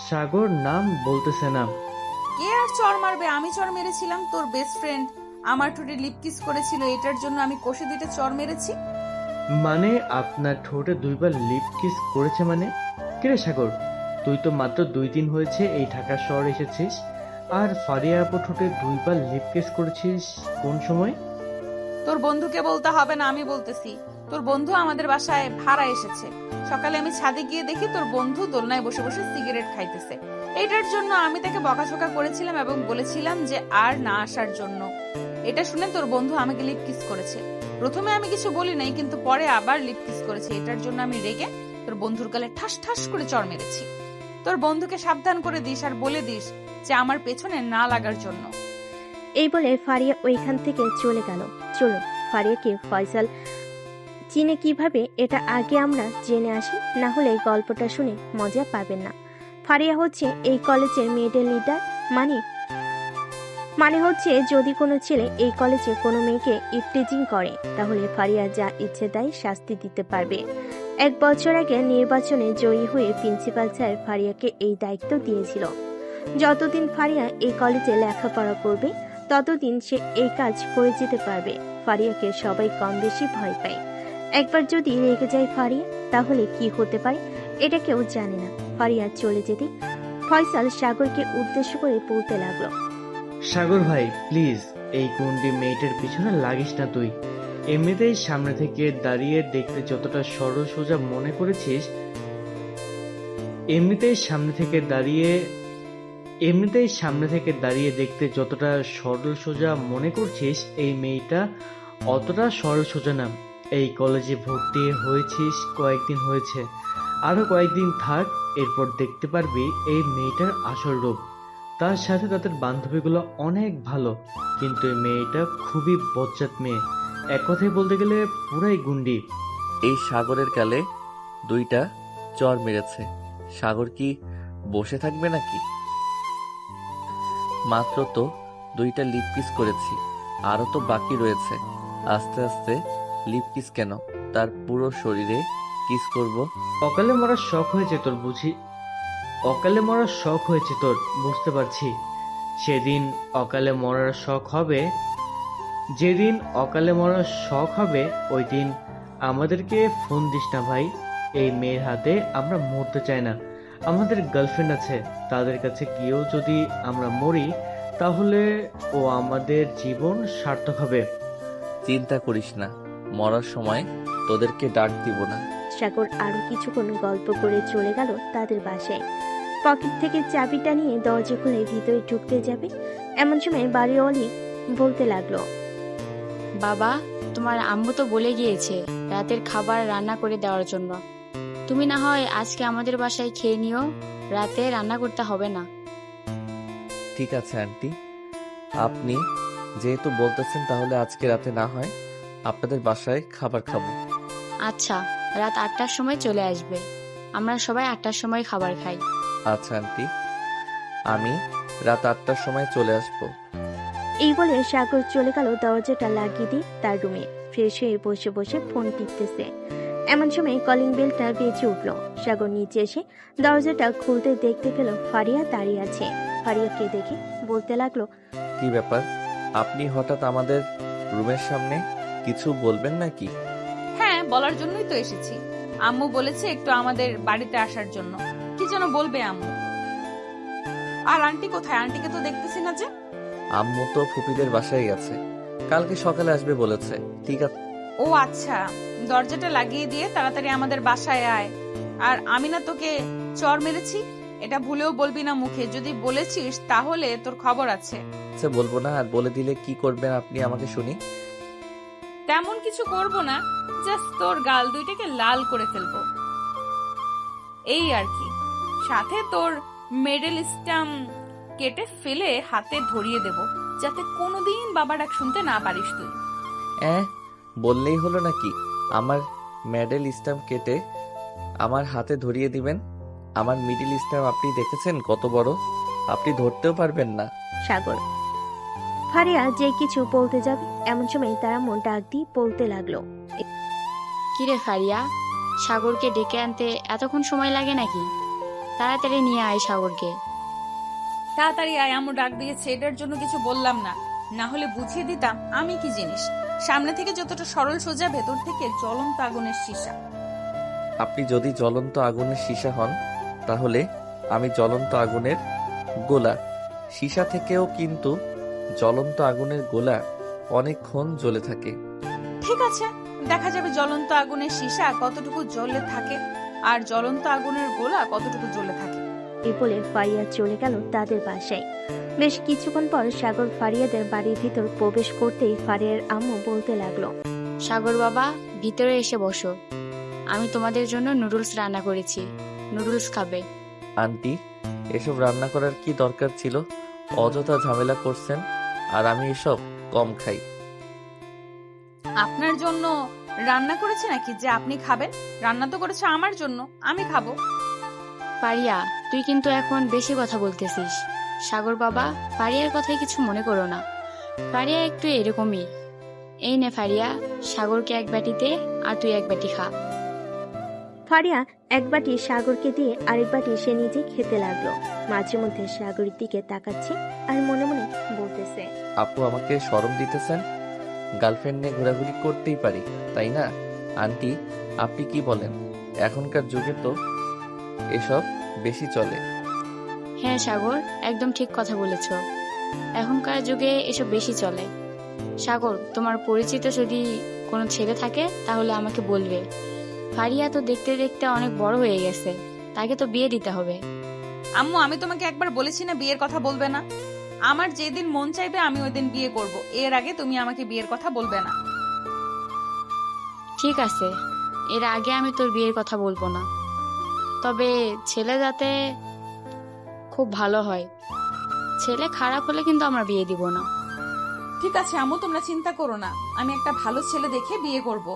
সাগর নাম বলতেছে না। কে আর চর মারবে? আমি চর মেরেছিলাম। তোর বেস্ট ফ্রেন্ড আমার ঠোঁটে লিপ কিস করেছিল, এটার জন্য আমি কষে 2টা চর মেরেছি। মানে আপনার ঠোঁটে 2বার লিপ কিস করেছে মানে? কিরে সাগর, তুই তো মাত্র 2 দিন হয়েছে এই ঢাকা শহর এসেছিস, আর ফারিয়া আপু ঠোঁটে 2বার লিপ কিস করেছিস কোন সময়? তোর বন্ধুকে বলতে হবে না, আমি বলতেছি। তোর বন্ধু আমাদের বাসায় ভাড়া এসেছে। সকালে আমি ছাদে গিয়ে দেখি তোর বন্ধু দোলনায় বসে বসে সিগারেট খাইতেছে। এটার জন্য আমি তাকে বকাঝকা করেছিলাম এবং বলেছিলাম যে আর না আসার জন্য। এটা শুনে তোর বন্ধু আমাকে লিপ কিস করেছে। প্রথমে আমি কিছু বলি নাই, কিন্তু পরে আবার লিপ কিস করেছে। এটার জন্য আমি রেগে তোর বন্ধুর গালে ঠাস ঠাস করে চড় মেরেছি। তোর বন্ধুকে সাবধান করে দিস আর বলে দিস যে আমার পেছনে না লাগার জন্য। এই বলে ফারিয়া ওইখান থেকে চলে গেল। চলো ফারিয়াকে ফয়সাল চিনে কিভাবে এটা আগে আমরা জেনে আসি, না হলে গল্পটা শুনে মজা পাবেন না। ফারিয়া হচ্ছে এই কলেজের মেয়েদের লিডার। মানে হচ্ছে যদি কোনো ছেলে এই কলেজে কোনো মেয়েকে ইফটিজিং করে, তাহলে ফারিয়া যা ইচ্ছে তাই শাস্তি দিতে পারবে। 1 বছর আগে নির্বাচনে জয়ী হয়ে প্রিন্সিপাল স্যার ফারিয়াকে এই দায়িত্ব দিয়েছিল। যতদিন ফারিয়া এই কলেজে লেখাপড়া করবে ততদিন সে এই কাজ করে যেতে পারবে। ফারিয়াকে সবাই কম বেশি ভয় পায়। একবার যদি রেগে যায় ফারিয়া, তাহলে কি হতে পারে এটা কেউ জানে না। ফারিয়া চলে যেতে ফয়সাল সাগরকে উদ্দেশ্য করে বলতে লাগলো, সাগর ভাই প্লিজ, এই গুন্ডি মেয়েটার পিছনে লাগিস না তুই। এমনিতেই সামনে থেকে দাঁড়িয়ে দেখতে যতটা সরল সোজা মনে করেছিস, এমনিতেই সামনে থেকে দাঁড়িয়ে দেখতে যতটা সরল সোজা মনে করছিস, এই মেয়েটা অতটা সরল সোজা না। এই কলেজে ভর্তি হয়েছিস কয়েকদিন হয়েছে, আরো কয়েকদিন থাক, এরপর দেখতে পারবি এই মেয়েটার আসল রূপ। তার সাথে তাদের বান্ধবীগুলো অনেক ভালো, কিন্তু এই মেয়েটা খুবই বজ্জাত মেয়ে। এক কথায় বলতে গেলে পুরাই গুন্ডি। এই সাগরের গালে 2টা চর মেরেছে। সাগর কি বসে থাকবে নাকি? মাত্র তো 2টা লিপ কিস করেছি, আরো তো বাকি রয়েছে। আস্তে আস্তে লিপ কিস কেন, তার পুরো শরীরে কিস করব। অকালে মরার শখ হয়েছে তোর বুঝি? অকালে মরার শখ হয়েছে তোর, বুঝতে পারছি। যেদিন অকালে মরার শখ হবে ওই দিন আমাদেরকে ফোন দিস না ভাই। এই মেয়ের হাতে আমরা মরতে চাই না। আমাদের গার্লফ্রেন্ড আছে, তাদের কাছে গিয়েও যদি আমরা মরি তাহলে ও আমাদের জীবন সার্থক হবে। চিন্তা করিস না, মরার সময় তোদেরকে ডাক দিব না। সাগর আরো কিছুক্ষণ গল্প করে চলে গেল তাদের বাসায়। পকেট থেকে চাবিটা নিয়ে দরজা খুলে ভিতরে ঢুকতে যাবে, এমন সময় বাড়িওয়ালি বলতে লাগলো, বাবা, তোমার আম্মু তো বলে গিয়েছে রাতের খাবার রান্না করে দেওয়ার জন্য। তুমি না হয় আজকে আমাদের বাসায় খেয়ে নিও, রাতে রান্না করতে হবে না। ঠিক আছে আন্টি, আপনি যেহেতু বলতেছেন তাহলে আজকে রাতে না হয় আপনাদের বাসায় খাবার খাবো। আচ্ছা, রাত 8টার সময় চলে আসবে। আমরা সবাই 8টার সময় খাবার খাই। আচ্ছা আন্টি, আমি রাত 8টার সময় চলে আসবো। এই বলে সাগর চলে গেল দরজাটা লাগিয়ে দিয়ে তার রুমে। ফ্রেশ হয়ে বসে বসে ফোন টিপতেছে। এমন সময় কলিং বেলটা বেজে উঠল। সাগর নিচে এসে দরজাটা খুলতে দেখতে পেল ফারিয়া দাঁড়িয়ে আছে। ফারিয়াকে দেখে বলতে লাগলো, কি ব্যাপার, আপনি হঠাৎ আমাদের রুমের সামনে? কিছু বলবেন নাকি? হ্যাঁ, বলার জন্যই তো এসেছি। আম্মু বলেছে একটু আমাদের বাড়িতে আসার জন্য। কি যেন বলবে আম্মু। আর আন্টি কোথায়? আন্টিকে তো দেখতেছি না যে। আম্মু তো ফুপিদের বাসায় গেছে, কালকে সকালে আসবে বলেছে। ঠিক আছে। ও আচ্ছা, দরজাটা লাগিয়ে দিয়ে তাড়াতাড়ি আমাদের বাসায় আয়। আর আমি না তোকে চর মেরেছি, এটা ভুলেও বলবি না মুখে। যদি বলেছিস তাহলে তোর খবর আছে। আচ্ছা বলবো না, আর বলে দিলে কি করবেন আপনি আমাকে শুনি। তেমন কিছু করব না, জাস্ট তোর গাল দুইটাকে লাল করে ফেলবো, এই আর কি। সাথে তোর মেডেল স্টাম্প কেটে ফেলে হাতে ধরিয়ে দেব, যাতে কোনোদিন বাবা ডাক শুনতে না পারিস তুই। বললেই হলো নাকি? আমার মেডেল স্ট্যাম্প কেটে আমার হাতে ধরিয়ে দিবেন? আমার মিডিল স্ট্যাম্প আপনি দেখেছেন কত বড়? আপনি ধরতেও পারবেন না। সাগর। ফারিয়া যে কিছু বলতে যাবে এমন সময় তারা মন ডাক দিয়ে বলতে লাগলো, কিরে ফারিয়া, সাগরকে ডেকে আনতে এতক্ষণ সময় লাগে নাকি? তাড়াতাড়ি নিয়ে আয় সাগরকে। তাড়াতাড়ি আয়, আম্মু ডাক দিয়েছে। এটার জন্য কিছু বললাম না, না হলে বুঝিয়ে দিতাম আমি কি জিনিস। সামনে থেকে যতটা সরল সোজা, ভেতর থেকে জ্বলন্ত আগুনের সীসা। আপনি যদি জ্বলন্ত আগুনের সীসা হন তাহলে আমি জ্বলন্ত আগুনের গোলা। সীসা থেকেও কিন্তু জ্বলন্ত আগুনের গোলা অনেকক্ষণ জ্বলে থাকে। ঠিক আছে, দেখা যাবে জ্বলন্ত আগুনের সীসা কতটুকু জ্বলে থাকে আর জ্বলন্ত আগুনের গোলা কতটুকু জ্বলে থাকে। এই বলে ফারিয়া চলে গেল তাদের বাসায়। বেশ কিছুক্ষণ পর সাগর ফারিয়াদের বাড়ির ভিতর প্রবেশ করতেই ফারিয়ার আম্মু বলতে লাগলো, সাগর বাবা, ভিতরে এসে বসো। আমি তোমাদের জন্য নুডলস রান্না করেছি, নুডলস খাবে। আন্টি, এসব রান্না করার কি দরকার ছিল? অযথা ঝামেলা করছেন, আর আমি এসব কম খাই। আপনার জন্য রান্না করেছে নাকি যে আপনি খাবেন? রান্না তো করেছে আমার জন্য, আমি খাবো। ফারিয়া, তুই কিন্তু এখন বেশি কথা বলতেছিস। সাগর বাবা, ফারিয়ার কথায় কিছু মনে করো না। ফারিয়া একটু এরকমই। এই নে ফারিয়া, সাগরকে এক বাটিতে আর তুই এক বাটি খা। ফারিয়া এক বাটি সাগরকে দিয়ে আরেক বাটি সে নিজে খেতে লাগলো। মাঝে মধ্যে সাগরের দিকে তাকাচ্ছে আর মনে মনে বলতেছে, আপু আমাকে শরম দিতেছেন? গার্লফ্রেন্ড নিয়ে ঘোরাঘুরি করতেই পারি, তাই না? আন্টি, আপনি কি বলেন? এখনকার যুগে তো এসব বেশি চলে। হ্যাঁ সাগর, একদম ঠিক কথা বলেছ। এখনকার যুগে এসব বেশি চলে। সাগর, তোমার পরিচিত যদি কোনো ছেলে থাকে তাহলে আমাকে বলবে। ফারিয়া তো দেখতে দেখতে অনেক বড় হয়ে গেছে, তাকে তো বিয়ে দিতে হবে। আম্মু, আমি তোমাকে একবার বলেছি না বিয়ের কথা বলবে না? আমার যেদিন মন চাইবে আমি ওই দিন বিয়ে করব, এর আগে তুমি আমাকে বিয়ের কথা বলবে না। ঠিক আছে, এর আগে আমি তোর বিয়ের কথা বলবো না, তবে ছেলে যাতে খুব ভালো হয়। ছেলে খারাপ হলে কিন্তু আমরা বিয়ে দিব না। ঠিক আছে আম্মু, তোমরা চিন্তা করো না, আমি একটা ভালো ছেলে দেখে বিয়ে করব।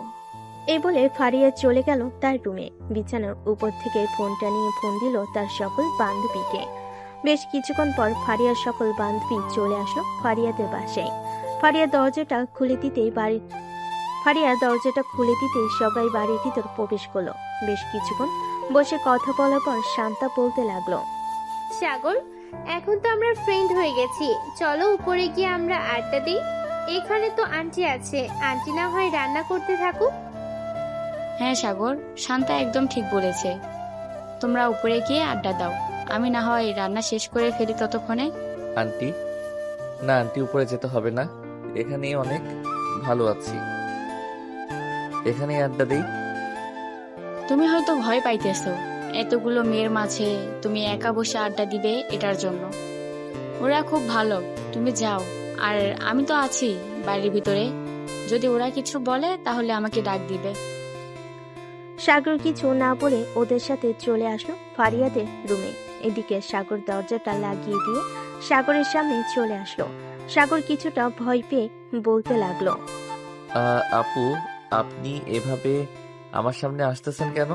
এই বলে ফারিয়া চলে গেল তার রুমে। বিছানার উপর থেকে ফোনটা নিয়ে ফোন দিল তার সকল বান্ধবীকে। বেশ কিছুক্ষণ পর ফারিয়ার সকল বান্ধবী চলে আসলো ফারিয়াদের বাসায়। ফারিয়া দরজাটা খুলে দিতেই সবাই বাড়ির ভিতর প্রবেশ করলো। বেশ কিছুক্ষণ বসে কথা বলার পর শান্তা বলতে লাগলো, সাগর, এখন তো আমরা ফ্রেন্ড হয়ে গেছি, চলো উপরে গিয়ে আমরা আড্ডা দিই। এখানে তো আন্টি আছে, আন্টি না হয় রান্না করতে থাকুক। হ্যাঁ সাগর, শান্তা একদম ঠিক বলেছে। তোমরা উপরে গিয়ে আড্ডা দাও, আমি না হয় রান্না শেষ করে ফেলি ততক্ষণে। আন্টি, না আন্টি, উপরে যেতে হবে না, এখানেই অনেক ভালো আছি, এখানেই আড্ডা দেই। তুমি হয়তো ভয় পাইতেছো এতগুলো মেয়ের মাঝে তুমি একা বসে আড্ডা দিবে, এটার জন্য। ওরা খুব ভালো, তুমি যাও। আর আমি তো আছি বাড়ির ভিতরে, যদি ওরা কিছু বলে তাহলে আমাকে ডাক দিবে। সাগর কিছু না বলে ওদের সাথে চলে আসলো ফারিয়াদের রুমে। এদিকে সাগর দরজাটা লাগিয়ে দিয়ে সাগরের সামনে চলে আসলো। সাগর কিছুটা ভয় পেয়ে বলতে লাগলো, আপু, আপনি এভাবে আমার সামনে আসতেছেন কেন?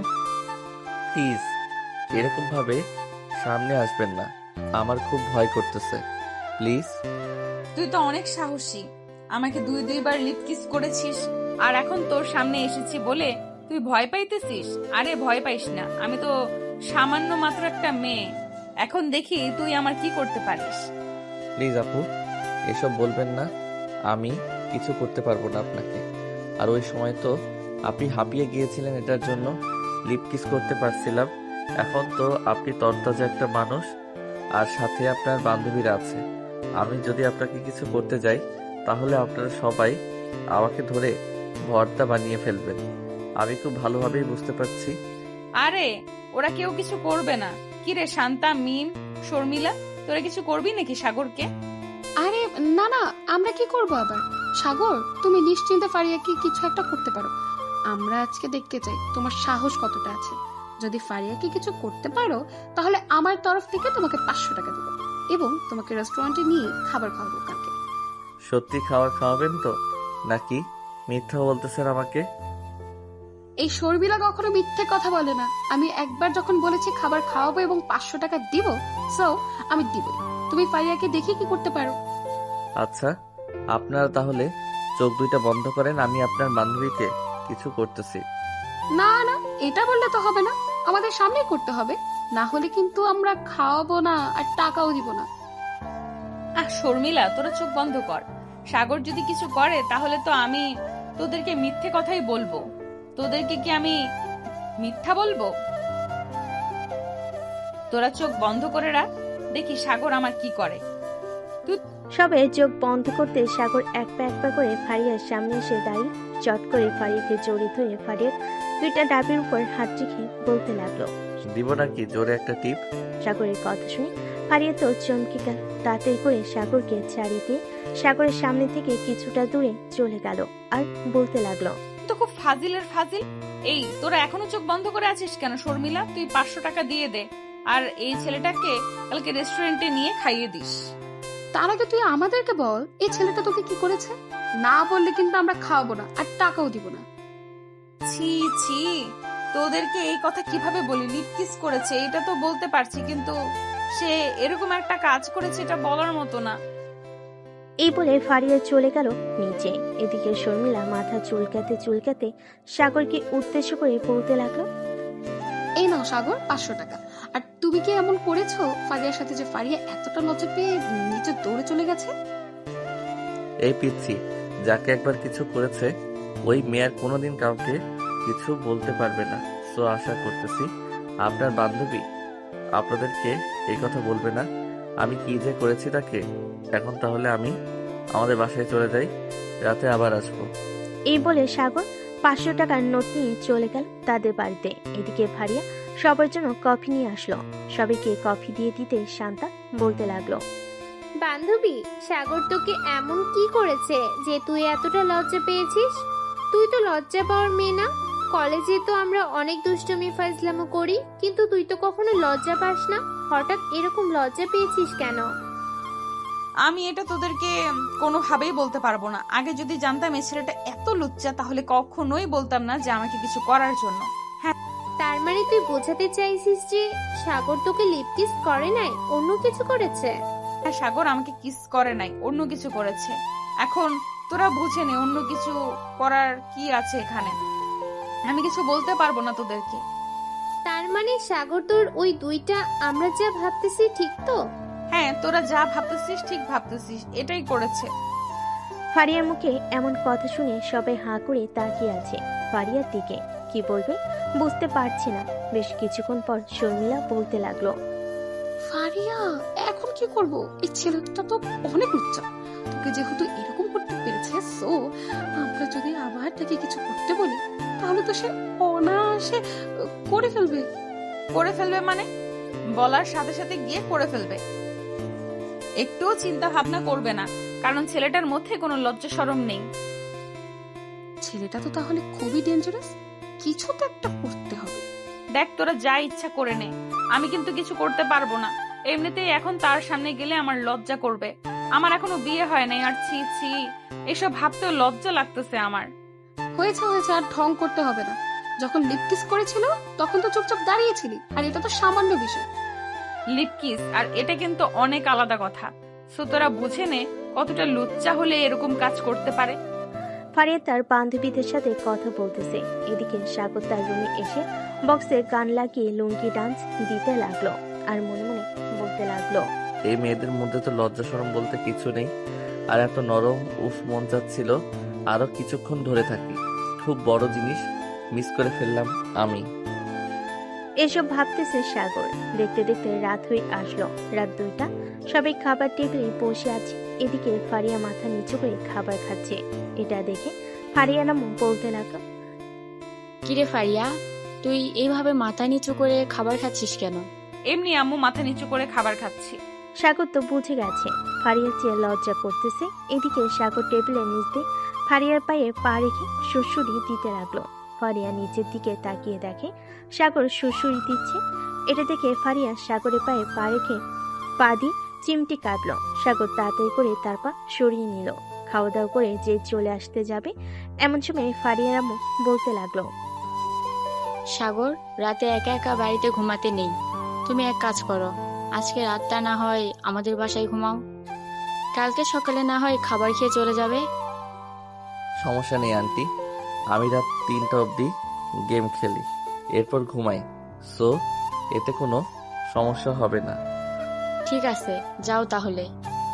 প্লিজ এরকম ভাবে সামনে আসবেন না, আমার খুব ভয় করতেছে, প্লিজ। তুই তো অনেক সাহসী, আমাকে দুইবার লিপ কিস করেছিস, আর এখন তোর সামনে এসেছি বলে তুই ভয় পাইতেছিস? আরে ভয় পাইস না, আমি তো সামান্য মাত্র একটা মেয়ে, এখন দেখি তুই আমার কি করতে পারিস। প্লিজ আপু, এসব বলবেন না, আমি কিছু করতে পারবো না আপনাকে। আর ওই সময় তো আপনি হাঁপিয়ে গিয়েছিলেন, এটার জন্য লিপ কিস করতে পারছিলাম। এখন তো আপনি তরতাজা একটা মানুষ, আর সাথে আপনার বান্ধবীরা আছে। আমি যদি আপনাকে কিছু করতে যাই তাহলে আপনারা সবাই আমাকে ধরে ভর্তা বানিয়ে ফেলবেন। আমি খুব ভালোভাবেই বুঝতে পারছি। আরে ওরা কেউ কিছু করবে না। কি রে শান্তা, মিম, শর্মিলা, তোরা কিছু করবি নাকি সাগরকে? আরে না না, আমরা কি করব আবার? সাগর, তুমি নিশ্চিন্তে ফারিয়াকে কিছু একটা করতে পারো। আমরা আজকে দেখতে চাই তোমার সাহস কতটা আছে। যদি ফারিয়াকে কিছু করতে পারো তাহলে আমার তরফ থেকে তোমাকে 500 টাকা দেবো এবং তোমাকে রেস্টুরেন্টে নিয়ে খাবার খাওয়াবো কালকে। সত্যি খাবার খাওয়াবেন তো, নাকি মিথ্যা বলতেছেন আমাকে? এই শর্মিলা কখনো মিথ্যে কথা বলে না। আমি একবার যখন বলেছি খাবার খাওয়াবো এবং 500 টাকা দিব, সো আমি দিবই। তুমি ফারিয়াকে দেখে কি করতে পারো। আচ্ছা, আপনারা তাহলে চোখ দুইটা বন্ধ করেন, আমি আপনার বান্ধবীকে কিছু করতেছি। না না, এটা বললে তো হবে না, আমাদের সামনেই করতে হবে, না হলে কিন্তু আমরা খাওয়াবো না আর টাকাও দিব না। শর্মিলা, তোরা চোখ বন্ধ কর। সাগর যদি কিছু করে তাহলে তো আমি তোদেরকে মিথ্যে কথাই বলবো। তোদেরকে কি আমি মিথ্যা বলবো? তোরা চোখ বন্ধ করে রাখ, দেখি সাগর আমার কি করে। সবে চোখ বন্ধ করতে সাগর এক পা করে ফারিয়ার সামনে এসে দাঁড়িয়ে চট করে ফারিয়াকে জড়িয়ে ধরে ফারিয়ার দুইটা ডাবের উপর হাত রেখে বলতে লাগলো, দিব নাকি জোরে একটা টিপ? সাগরের কথা শুনে ফারিয়া তো চমকে গেল। তাড়াতাড়ি করে সাগরকে ছাড়িয়ে দিয়ে সাগরের সামনে থেকে কিছুটা দূরে চলে গেল আর বলতে লাগলো, তো খুব ফাজিলের ফাজিল। এই তোরা এখনো চোখ বন্ধ করে আছিস কেন? শর্মিলা, তুই 500 টাকা দিয়ে দে, আর এই ছেলেটাকে কালকে রেস্টুরেন্টে নিয়ে খাইয়ে দিস। তার আগে তুই আমাদেরকে বল, এই ছেলেটা তোকে কি করেছে? না বললে কিন্তু আমরা খাওয়াবো না আর টাকাও দিব না। ছি ছি, তোদেরকে এই কথা কিভাবে বলি? লিপ কিস করেছে এটা তো বলতে পারছি, কিন্তু সে এরকম একটা কাজ করেছে এটা বলার মতো না। এই বলে ফারিয়া চলে গেল নিচে। এদিকে শর্মিলা মাথা চুলকাতে চুলকাতে সাগরকে উদ্দেশ্য করে বলতে লাগলো, এই নাও সাগর, 500 টাকা। আর তুমি কি এমন করেছো ফারিয়ার সাথে যে ফারিয়া এতটা লজ্জা পেয়ে নিচে দৌড়ে চলে গেছে? এই পিচ্ছি, যাকে একবার কিছু করেছে ওই মেয়ার কোনোদিন কাউকে কিছু বলতে পারবে না। সো আশা করতেছি আপনার বান্ধবী আপনাদেরকে এই কথা বলবে না আমি কি যে করেছি তাকে। এখন তাহলে আমি আমাদের বাসায় চলে যাই, রাতে আবার আসবো। এই বলে সাগর 500 টাকার নোট নিয়ে চলে গেল তাদের বাড়িতে। এদিকে ফারিয়া সবার জন্য কফি নিয়ে আসলো। সবাইকে কফি দিয়ে দিতে শান্তা বলতে লাগলো, বান্ধবী, সাগর তোকে এমন কি করেছে যে তুই এতটা লজ্জা পেয়েছিস? তুই তো লজ্জা পাওয়ার মেয়ে না। কলেজে তো আমরা অনেক দুষ্টুমি ফাজলামো করি, কিন্তু তুই তো কখনো লজ্জা পাস না। হঠাৎ এরকম লজ্জা পেয়েছিস কেন? আমি এটা তোদেরকে কোনোভাবেই বলতে পারবো না। আগে যদি জানতাম এই ছেলেটা এত লুচ্চা তাহলে কখনোই বলতাম না যে আমাকে কিছু করার জন্য। তার মানে তুই বোঝাতে চাইছিস যে সাগর তোকে লিপ কিস করে নাই, অন্য কিছু করেছে? হ্যাঁ, সাগর আমাকে কিস করে নাই, অন্য কিছু করেছে। এখন তোরা বুঝে নে অন্য কিছু করার কি আছে এখানে। আমি কিছু বলতে পারবো না তোদেরকে। তার মানে সাগর তোর ওই দুইটা আমরা যা ভাবতেছি ঠিক তো? হ্যাঁ, তোরা যা ভাবতেছিস ঠিক ভাবতেছিস, এটাই করেছে। ফারিয়ার মুখে এমন কথা শুনে সবাই হাঁ করে তাকিয়ে আছে ফারিয়ার দিকে। কি বলবে বুঝতে পারছে না। বেশ কিছুক্ষণ পর শর্মিলা বলতে লাগলো, ফারিয়া, এখন কি করব? এই ছেলেটা তো অনেক লজ্জা। তোকে যেহেতু এরকম করতে পেরেছে, সো আমরা যদি আবার তাকে কিছু করতে বলি তাহলে তো সে অনায়াসে করে ফেলবে। করে ফেলবে মানে? বলার সাথে সাথে গিয়ে করে ফেলবে। একটুও চিন্তা ভাবনা করবে না, কারণ ছেলেটার মধ্যে কোনো লজ্জা শরম নেই। ছেলেটা তো তাহলে খুবই ডেঞ্জারাস, কিছু তো একটা করতে হবে। দেখ, তোরা যা ইচ্ছা করে নে, আমি কিন্তু কিছু করতে পারবো না। এমনিতেই এখন তার সামনে গেলে আমার লজ্জা করবে। আমার এখনো বিয়ে হয় নাই, আর ছি ছি, এসব ভাবতেও লজ্জা লাগতেছে আমার। হয়েছে হয়েছে, আর ঢং করতে হবে না। যখন লিপ কিস করেছিল তখন তো চুপচাপ দাঁড়িয়েছিলি, আর এটা তো সামান্য বিষয়। লিপ কিস আর এটা কিন্তু অনেক আলাদা কথা। সো তোরা বুঝে নে কতটা লুচ্চা হলে এরকম কাজ করতে পারে। ফারিয়া তার বান্ধবীদের সাথে কথা বলতেছে, এদিকে সাগর তার রুমে এসে বক্সে গান লাগিয়ে লুঙ্গি ডান্স দিতে লাগলো আর মনে মনে বলতে লাগলো, এই মেয়েদের মধ্যে তো লজ্জা শরম বলতে কিছু নেই। আর এত নরম, উফ, মন চাচ্ছিল আরো কিছুক্ষণ ধরে থাকি। খুব বড় জিনিস মিস করে ফেললাম আমি। এসব ভাবতেছে সাগর। দেখতে দেখতে রাত হয়ে আসলো, রাত 2টা। সবাই খাবার টেবিলে বসে আছে। এদিকে ফারিয়া মাথা নিচু করে খাবার খাচ্ছে। এটা দেখে ফারিয়া নাম বলতে লাগলো, কিরে ফারিয়া, তুই এইভাবে মাথা নিচু করে খাবার খাচ্ছিস কেন? এমনি আম্মু, মাথা নিচু করে খাবার খাচ্ছি। সাগর তো বুঝে গেছে ফারিয়ার চেয়ে লজ্জা করতেছে। এদিকে সাগর টেবিলের নিচ দিয়ে ফারিয়ার পায়ে পা রেখে সুড়সুড়ি দিতে লাগলো। ফারিয়া নিচের দিকে তাকিয়ে দেখে সাগর সুড়সুড়ি দিচ্ছে। এটা দেখে ফারিয়া সাগরের পায়ে পা রেখে পা দিয়ে চিমটি কাটলো। সাগর তাড়াতাড়ি করে তার পা সরিয়ে নিল। খাওয়া দাওয়া করে যে চলে আসতে যাবে, এমন সময় ফারিয়ার আম্মু বলতে লাগলো, সাগর, রাতে একা একা বাড়িতে ঘুমাতে নেই। তুমি এক কাজ করো, আজকে রাতটা না হয় আমাদের বাসায় ঘুমাও, কালকে সকালে না হয় খাবার খেয়ে চলে যাবে। সমস্যা নেই আন্টি, আমি রাত 3টা অবধি গেম খেলি, এরপর ঘুমাই। সো এতে কোনো সমস্যা হবে না। ঠিক আছে, যাও তাহলে।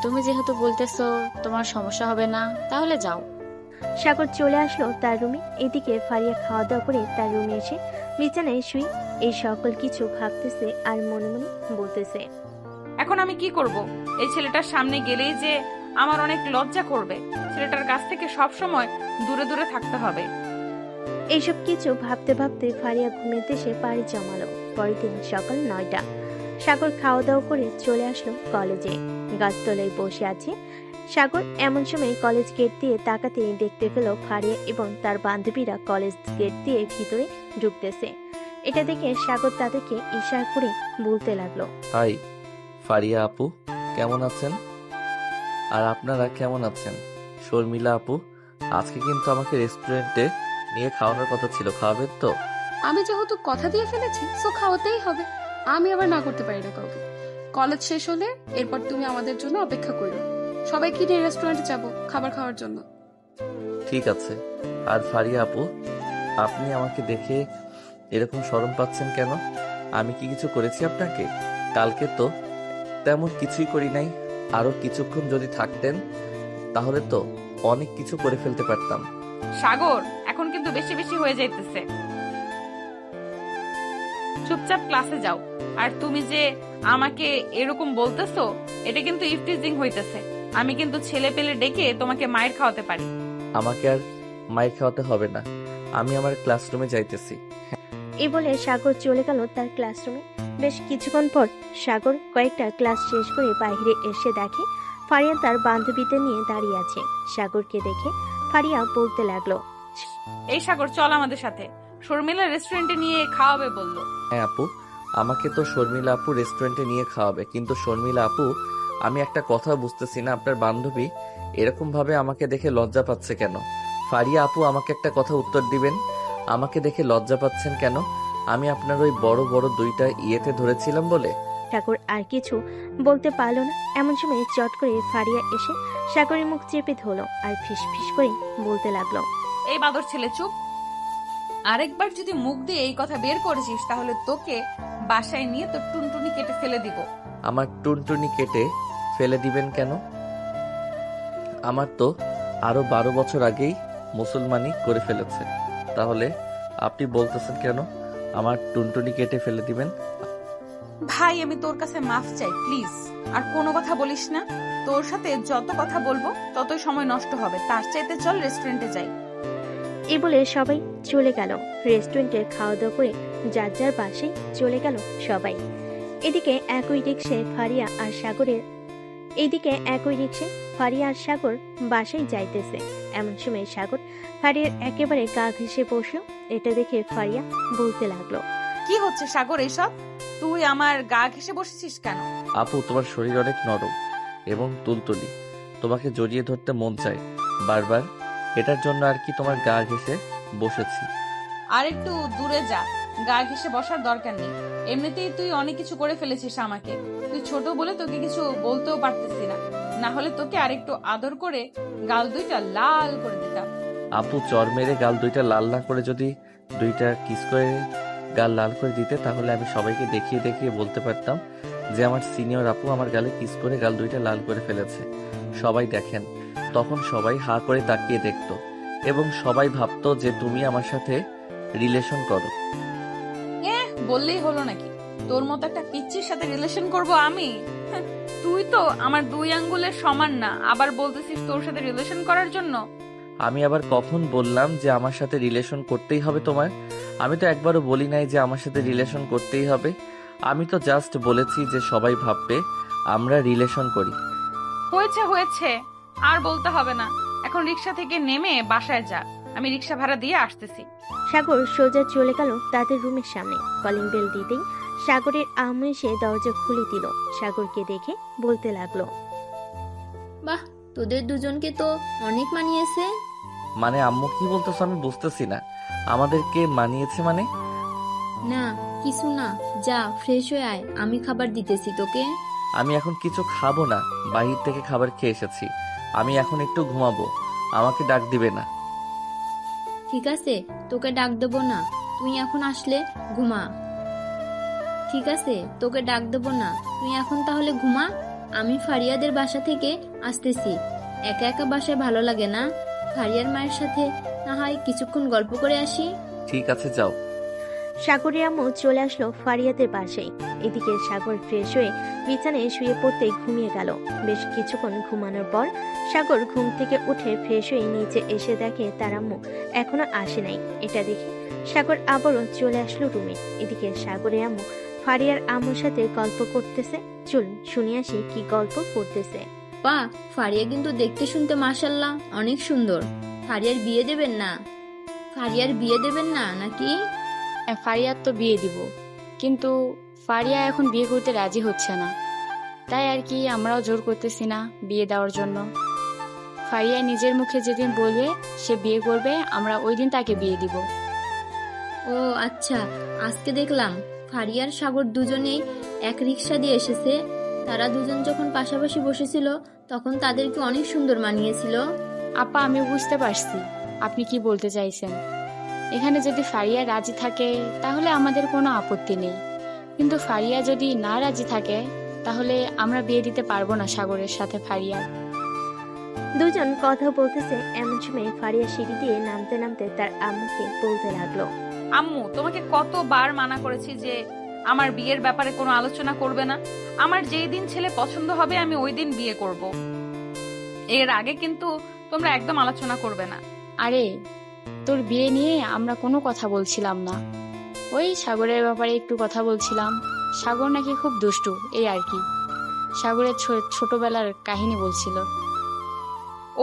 তুমি যেহেতু বলতেছো তোমার সমস্যা হবে না, তাহলে যাও। সাগর চলে আসলো তার রুমে। এদিকে ফারিয়া খাওয়া দাওয়া করে তার রুমে এসে বিছানায় শুই এই সকল কিছু ভাবতেছে আর মনে মনে বলতেছে, এখন আমি কি করব? এই ছেলেটার সামনে গেলেই যে আমার অনেক লজ্জা করবে। ছেলেটার কাছ থেকে সব সময় দূরে দূরে থাকতে হবে। এইসব কিছু ভাবতে ভাবতে ফারিয়া ঘুমের দেশে পাড়ি জমালো। পরের দিন সকাল 9টা। সাগর খাওয়া দাওয়া করে চলে আসলো কলেজে। গাছতলায় বসে আছে সাগর। এমন সময় কলেজ গেট দিয়ে তাকাতেই দেখতে পেল ফারিয়া এবং তার বান্ধবীরা কলেজ গেট দিয়ে ভিতরে ঢুকতেছে। এটা দেখে সাগর তাদেরকে ইশারা করে বলতে লাগলো, হাই ফারিয়া আপু, কেমন আছেন? আর আপনারা কেমন আছেন? শর্মিলা আপু, আজকে কিন্তু আমাকে রেস্টুরেন্টে নিয়ে খাওয়ানোর কথা ছিল, খাওয়াবেন তো? আমি যেহেতু কথা দিয়ে ফেলেছি, সো খাওয়াতেই হবে। আমি আবার না করতে পারি না কাউকে। কলেজ শেষ হলে এরপর তুমি আমাদের জন্য অপেক্ষা করো। সবাইকে নিয়ে রেস্টুরেন্টে যাব খাবার খাওয়ার জন্য। ঠিক আছে। আর ফারিয়া আপু, আপনি আমাকে দেখে এরকম শরম পাচ্ছেন কেন? আমি কি কিছু করেছি আপনাকে? কালকে তো তেমন কিছুই করি নাই। আরো কিছুক্ষণ যদি থাকতেন তাহলে তো অনেক কিছু করে ফেলতে পারতাম। সাগর, এখন কিন্তু বেশি বেশি হয়ে যাইতেছে। চুপচাপ ক্লাসে যাও। আর তুমি যে আমাকে এরকম বলতেছো, এটা কিন্তু ইফটিজিং হইতেছে। আমি কিন্তু ছেলে পেলে ডেকে তোমাকে মায়ের খাওয়াতে পারি। আমাকে আর মাইর খাওয়াতে হবে না, আমি আমার ক্লাসরুমে যাইতেছি। এই বলে সাগর চলে গেল তার ক্লাসরুমে। বেশ কিছুক্ষণ পর সাগর কয়েকটা ক্লাস শেষ করে বাইরে এসে দেখে ফারিয়া তার বান্ধবীদের নিয়ে দাঁড়িয়ে আছে। সাগরকে দেখে ফারিয়া বলতে লাগলো, এই সাগর, চল আমাদের সাথে। শর্মিলা রেস্টুরেন্টে নিয়ে খাওয়াবে বললো। হ্যাঁ আপু, আমাকে তো শর্মিলা আপু রেস্টুরেন্টে নিয়ে খাওয়াবে, কিন্তু শর্মিলা আপু, আমি একটা কথা বুঝতেছি না, আপনার বান্ধবী এরকম ভাবে আমাকে দেখে লজ্জা পাচ্ছে কেন? ফারিয়া আপু, আমাকে একটা কথা উত্তর দিবেন, আমাকে দেখে লজ্জা পাচ্ছেন কেন? আমি আপনার ওই বড় বড় 2টা ইয়েতে ধরেছিলাম বলে? সাগর আর কিছু বলতে পারলো না। এমন সময় চট করে ফারিয়া এসে সাগরের মুখ চেপে ধরলো আর ফিস ফিস করে বলতে লাগলো, এই বাদর ছেলে, চুপ। আরেকবার যদি মুখ দিয়ে এই কথা বের করেছিস তাহলে তোকে বাসায় নিয়ে তোর টুনটুনি কেটে ফেলে দিব। আমার টুনটুনি কেটে ফেলে দিবেন কেন? আমার তো আরো 12 বছর আগেই মুসলমানি করে ফেলেছে, তাহলে আপনি বলতেছেন কেন আমার টুনটুনি কেটে ফেলে দিবেন? ভাই, আমি তোর কাছে মাফ চাই, প্লিজ। আর কোনো কথা বলিস না। তোর সাথে যত কথা বলবো ততই সময় নষ্ট হবে। তার চাইতে চল রেস্টুরেন্টে যাই। এই বলে সবাই চলে গেল রেস্টুরেন্টে। খাওয়া দাওয়া করে যার যার বাসায় চলে গেল সবাই। এদিকে একই রিক্সায় ফারিয়া আর সাগর বাসায় যাইতেছে। এমন সময় সাগর ফারিয়ার একেবারে গা ঘেঁষে বসলো। এটা দেখে ফারিয়া বলতে লাগলো, কি হচ্ছে সাগর এসব? তুই আমার গা ঘেঁষে বসেছিস কেন? আপু, তোমার শরীর অনেক নরম, এবং তুলতুলি। তোমাকে জড়িয়ে ধরতে মন চায় বারবার। এটার জন্য আর কি তোমার গা ঘেঁষে বসেছি। আর একটু দূরে যা, গা ঘেঁষে বসার দরকার নেই। এমনিতেই তুই অনেক কিছু করে ফেলেছিস আমাকে। তুই ছোট বলে তোকে কিছু বলতেও পারতেছি না, না হলে তোকে আরেকটু আদর করে গাল দুইটা লাল করে দিতাম। আপু চর মেরে গাল দুইটা লাল না করে যদি দুইটা কিস করে গাল লাল করে দিতে, তাহলে আমি সবাইকে দেখিয়ে দেখিয়ে বলতে পারতাম যে আমার সিনিয়র আপু আমার গালে কিস করে গাল দুইটা লাল করে ফেলেছে। সবাই দেখেন। তখন সবাই হা করে তাকিয়ে দেখতো এবং সবাই ভাবতো যে তুমি আমার সাথে রিলেশন করো। বললেই হলো নাকি? তোর মতো একটা পিচ্চির সাথে রিলেশন করব আমি? তুই তো আমার 2 আঙ্গুলের সমান না, আবার বলতেছিস তোর সাথে রিলেশন করার জন্য? আমি আবার কখন বললাম যে আমার সাথে রিলেশন করতেই হবে তোমার? আমি তো একবারও বলি নাই যে আমার সাথে রিলেশন করতেই হবে। আমি তো জাস্ট বলেছি যে সবাই ভাববে আমরা রিলেশন করি। হয়েছে হয়েছে, আর বলতে হবে না। এখন রিক্সা থেকে নেমে বাসায় যা, আমি রিক্সা ভাড়া দিয়ে আসতেছি। সাগর সোজা চলে গেল তাদের রুমের সামনে। কলিং বেল দিতেই সাগরের আম্মু এসে দরজা খুলে দিল। সাগরকে দেখে বলতে লাগলো, বাহ, তোদের দুজনকে তো অনেক মানিয়েছে। মানে আম্মু কি বলতেছো আমি বুঝতেছি না। আমাদেরকে মানিয়েছে মানে? না কিছু না, যা ফ্রেশ হয়ে আয়, আমি খাবার দিতেছি তোকে। আমি এখন কিছু খাবো না, বাহির থেকে খাবার খেয়ে এসেছি। আমি এখন একটু ঘুমাবো, আমাকে ডাক দিবে না। ঠিক আছে, তোকে ডাক দেবো না, তুই এখন আসলে ঘুমা। ঠিক আছে, তোকে ডাক দেবো না, তুই এখন তাহলে ঘুমা। আমি ফারিয়াদের বাসা থেকে আসতেছি। একা একা বাসায় ভালো লাগে না, ফারিয়ার মায়ের সাথে না হয় কিছুক্ষণ গল্প করে আসি। ঠিক আছে যাও। সাগরের আম্মু চলে আসলো ফারিয়াদের বাসায়। এদিকে সাগর ফ্রেশ হয়ে বিছানায় শুয়ে পড়তে ঘুমিয়ে গেল। বেশ কিছুক্ষণ ঘুমানোর পর সাগর ঘুম থেকে উঠে ফ্রেশ হয়ে নিচে এসে দেখে তার আম্মু এখনো আসে নাই। এটা দেখে সাগর আবারও চলে আসলো রুমে। এদিকে সাগরের আম্মু ফারিয়ার আম্মুর সাথে গল্প করতেছে। চল শুনে আসি কি গল্প করতেছে। পা, ফারিয়া কিন্তু দেখতে শুনতে মাশাল্লাহ অনেক সুন্দর। ফারিয়ার বিয়ে দেবেন না? ফারিয়ার বিয়ে দেবেন না নাকি? ফারিয়ার তো বিয়ে দিব, কিন্তু ফারিয়া এখন বিয়ে করতে রাজি হচ্ছে না, তাই আর কি আমরাও জোর করতেছি না বিয়ে দেওয়ার জন্য। ফারিয়া নিজের মুখে যেদিন বলবে সে বিয়ে করবে, আমরা ওই দিন তাকে বিয়ে দিব। ও আচ্ছা, আজকে দেখলাম ফারিয়ার সাগর দুজনেই এক রিক্সা দিয়ে এসেছে। তারা দুজন যখন পাশাপাশি বসেছিল তখন তাদেরকে অনেক সুন্দর মানিয়েছিল। আপা, আমি বুঝতে পারছি আপনি কি বলতে চাইছেন। এখানে যদি ফারিয়া রাজি থাকে তাহলে আমাদের কোনো আপত্তি নেই, কিন্তু ফারিয়া যদি না রাজি থাকে তাহলে আমরা বিয়ে দিতে পারবো না সাগরের সাথে ফারিয়া। দুজন কথা বলতেছে, এমন সময় ফারিয়া সিঁড়ি দিয়ে নামতে নামতে তার আম্মুকে বলতে লাগলো, আম্মু, তোমাকে কতবার মানা করেছি যে আমার বিয়ের ব্যাপারে কোনো আলোচনা করবে না। আমার যেই দিন ছেলে পছন্দ হবে আমি ওই দিন বিয়ে করব। এর আগে কিন্তু তোমরা একদম আলোচনা করবে না। আরে তোর বিয়ে নিয়ে আমরা কোনো কথা বলছিলাম না, ওই সাগরের ব্যাপারে একটু কথা বলছিলাম। সাগর নাকি খুব দুষ্টু, এই আর কি। সাগরের ছোটবেলার কাহিনী বলছিল।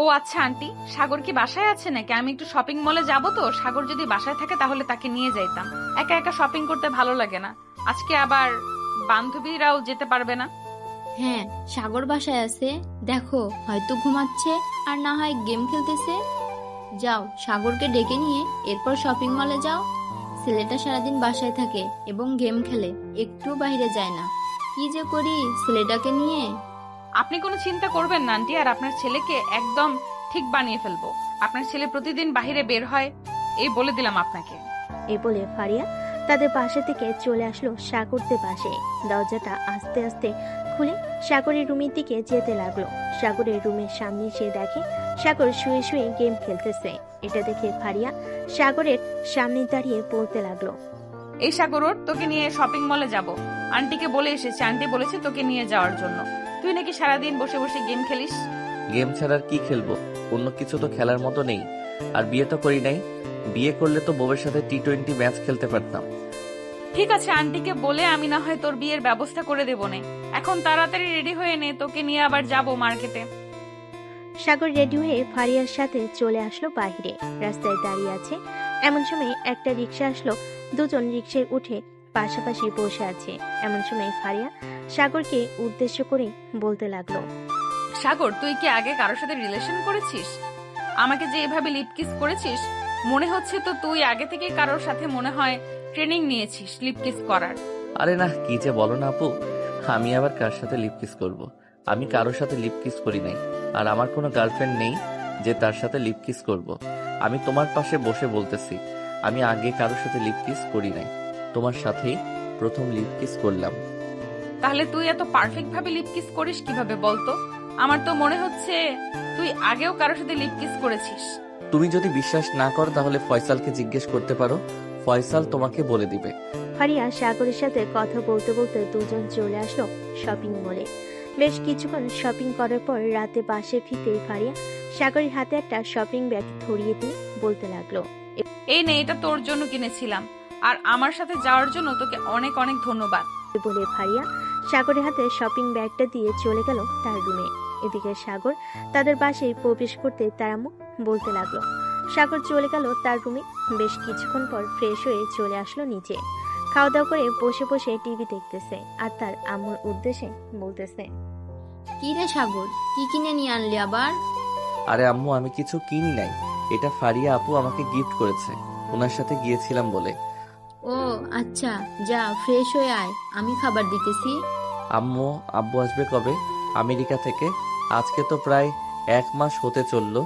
ও আচ্ছা আন্টি, সাগর কি বাসায় আছে নাকি? আমি একটু শপিং মলে যাব তো, সাগর যদি বাসায় থাকে তাহলে তাকে নিয়ে যাইতাম। একা একা শপিং করতে ভালো লাগে না। আজকে আবার বান্ধবীরাও যেতে পারবে না। হ্যাঁ, সাগর বাসায় আছে, দেখো হয়তো ঘুমাচ্ছে আর না হয় গেম খেলতেছে। যাও সাগরকে ডেকে নিয়ে এরপর শপিং মলে যাও। ছেলেটা সারাদিন বাসায় থাকে এবং গেম খেলে, একটু বাইরে যায় না। কি যে করি ছেলেটাকে নিয়ে। আপনি কোনো চিন্তা করবেন না আন্টি, আর আপনার ছেলেকে একদম ঠিক বানিয়ে ফেলবো। আপনার ছেলে প্রতিদিন বাহিরে বের হয়, এই বলে দিলাম আপনাকে। এই বলে ফারিয়া তাদের বাসা থেকে চলে আসলো সাগরদের পাশে। দরজাটা আস্তে আস্তে খুলে সাগরের রুমের দিকে যেতে লাগলো। সাগরের রুমের সামনে এসে দেখে সাগর শুয়ে শুয়ে গেম খেলতেছে। এটা দেখে ফারিয়া সাগরের সামনে দাঁড়িয়ে বলতে লাগলো, এই সাগর, তোকে নিয়ে শপিং মলে যাব। আন্টিকে বলে এসেছি, আন্টি বলেছে তোকে নিয়ে যাওয়ার জন্য। তুই নাকি সারাদিন বসে বসে গেম খেলিস। গেম ছাড়া আর কি খেলবো? অন্য কিছু তো খেলার মতো নেই। আর বিয়ে তো করি নাই। বিয়ে করলে তো বউয়ের সাথে টি-20 ম্যাচ খেলতে পারতাম। ঠিক আছে, আন্টিকে বলে আমি না হয় তোর বিয়ের ব্যবস্থা করে দেবো নে। এখন তাড়াতাড়ি রেডি হয়ে নে, তোকে নিয়ে আবার যাব মার্কেটে। সাগর রেডি হয়ে ফারিয়ার সাথে চলে আসলো বাহিরে। রাস্তায় দাঁড়িয়ে আছে, এমন সময় একটা রিক্সা আসলো। দুজন রিক্সায় উঠে পাশাপাশি বসে আছে। এমন সময় ফারিয়া সাগরকে উদ্দেশ্য করে বলতে লাগলো, সাগর, তুই কি আগে কারোর সাথে রিলেশন করেছিস? আমাকে যে এভাবে লিপ কিস করেছিস, মনে হচ্ছে তো তুই আগে থেকে কারোর সাথে মনে হয় ট্রেনিং নিয়েছিস লিপ কিস করার। আরে না, কি যে বলো না আপু, আমি আবার কার সাথে লিপ কিস করব? আমি কারোর সাথে লিপ কিস করি নাই। আর আমার কোনো গার্লফ্রেন্ড নেই যে তার সাথে লিপ কিস করব। আমি তোমার পাশে বসে বলতেছি, আমি আগে কারোর সাথে লিপ কিস করি নাই, তোমার সাথেই প্রথম লিপ কিস করলাম। তাহলে তুই এত পারফেক্ট ভাবে লিপ কিস করিস কিভাবে বলতো? আমার তো মনে হচ্ছে তুই আগেও কারোর সাথে লিপ কিস করেছিস। তুমি যদি বিশ্বাস না করো তাহলে ফয়সালকে জিজ্ঞেস করতে পারো, ফয়সাল তোমাকে বলে দিবে। ফারিয়া সাগরের সাথে কথা বলতে বলতে দুজন চলে আসলো শপিং মলে। বেশ কিছুক্ষণ শপিং করার পর রাতে বাসে ফিরতেই ফারিয়া সাগরের হাতে একটা শপিং ব্যাগ ধরিয়ে দিয়ে বলতে লাগলো, এই নে, এটা তোর জন্য কিনেছিলাম, আর আমার সাথে যাওয়ার জন্য তোকে অনেক অনেক ধন্যবাদ। বলে ফারিয়া সাগরের হাতে শপিং ব্যাগটা দিয়ে চলে গেল তার রুমে। এদিকে সাগর তাদের বাসায় প্রবেশ করতে তার আম্মু বলতে লাগলো। সাগর চলে গেল তার রুমে। বেশ কিছুক্ষণ পর ফ্রেশ হয়ে চলে আসলো নিচে। খাওয়া দাওয়া করে বসে বসে টিভি দেখতেছে আর তার আম্মুর উদ্দেশ্যে বলতেছে, কি রে সাগর, কি কিনে নিয়ে আনলি আবার? আরে আম্মু, আমি কিছু কিনি নাই, এটা ফারিয়া আপু আমাকে গিফট করেছে, ওনার সাথে গিয়েছিলাম বলে। ও আচ্ছা, যা ফ্রেশ হয়ে আয়, আমি খাবার দিতেছি। আম্মু, আব্বু আসবে কবে আমেরিকা থেকে? আজকে তো প্রায় 1 মাস হতে চললো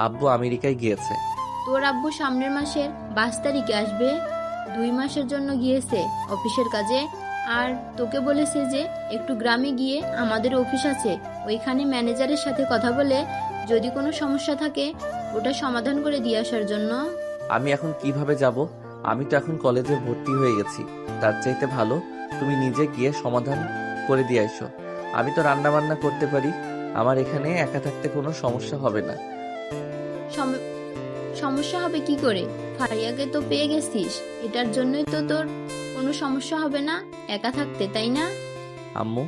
আব্বু আমেরিকায় গিয়েছে। তোর আব্বু সামনের মাসের 22 তারিখে আসবে। 2 মাসের জন্য গিয়েছে অফিসের কাজে। আর তোকে বলেছে যে একটু গ্রামে গিয়ে আমাদের অফিস আছে, ওইখানে ম্যানেজারের সাথে কথা বলে যদি কোনো সমস্যা থাকে ওটা সমাধান করে দিয়ে আসার জন্য। আমি এখন কিভাবে যাব? আমি তো এখন কলেজে ভর্তি হয়ে গেছি, তার চাইতে ভালো তুমি নিজে গিয়ে সমাধান করে দিয়ে আইসো। আমি তো রান্না বান্না করতে পারি, আমার এখানে একা থাকতে কোনো সমস্যা হবে না। সমস্যা হবে কি করে? ফারিয়াকে তো পেয়ে গেছিস, এটার জন্যই তো তোর কোনো সমস্যা হবে না একা থাকতে, তাই না? আম্মু,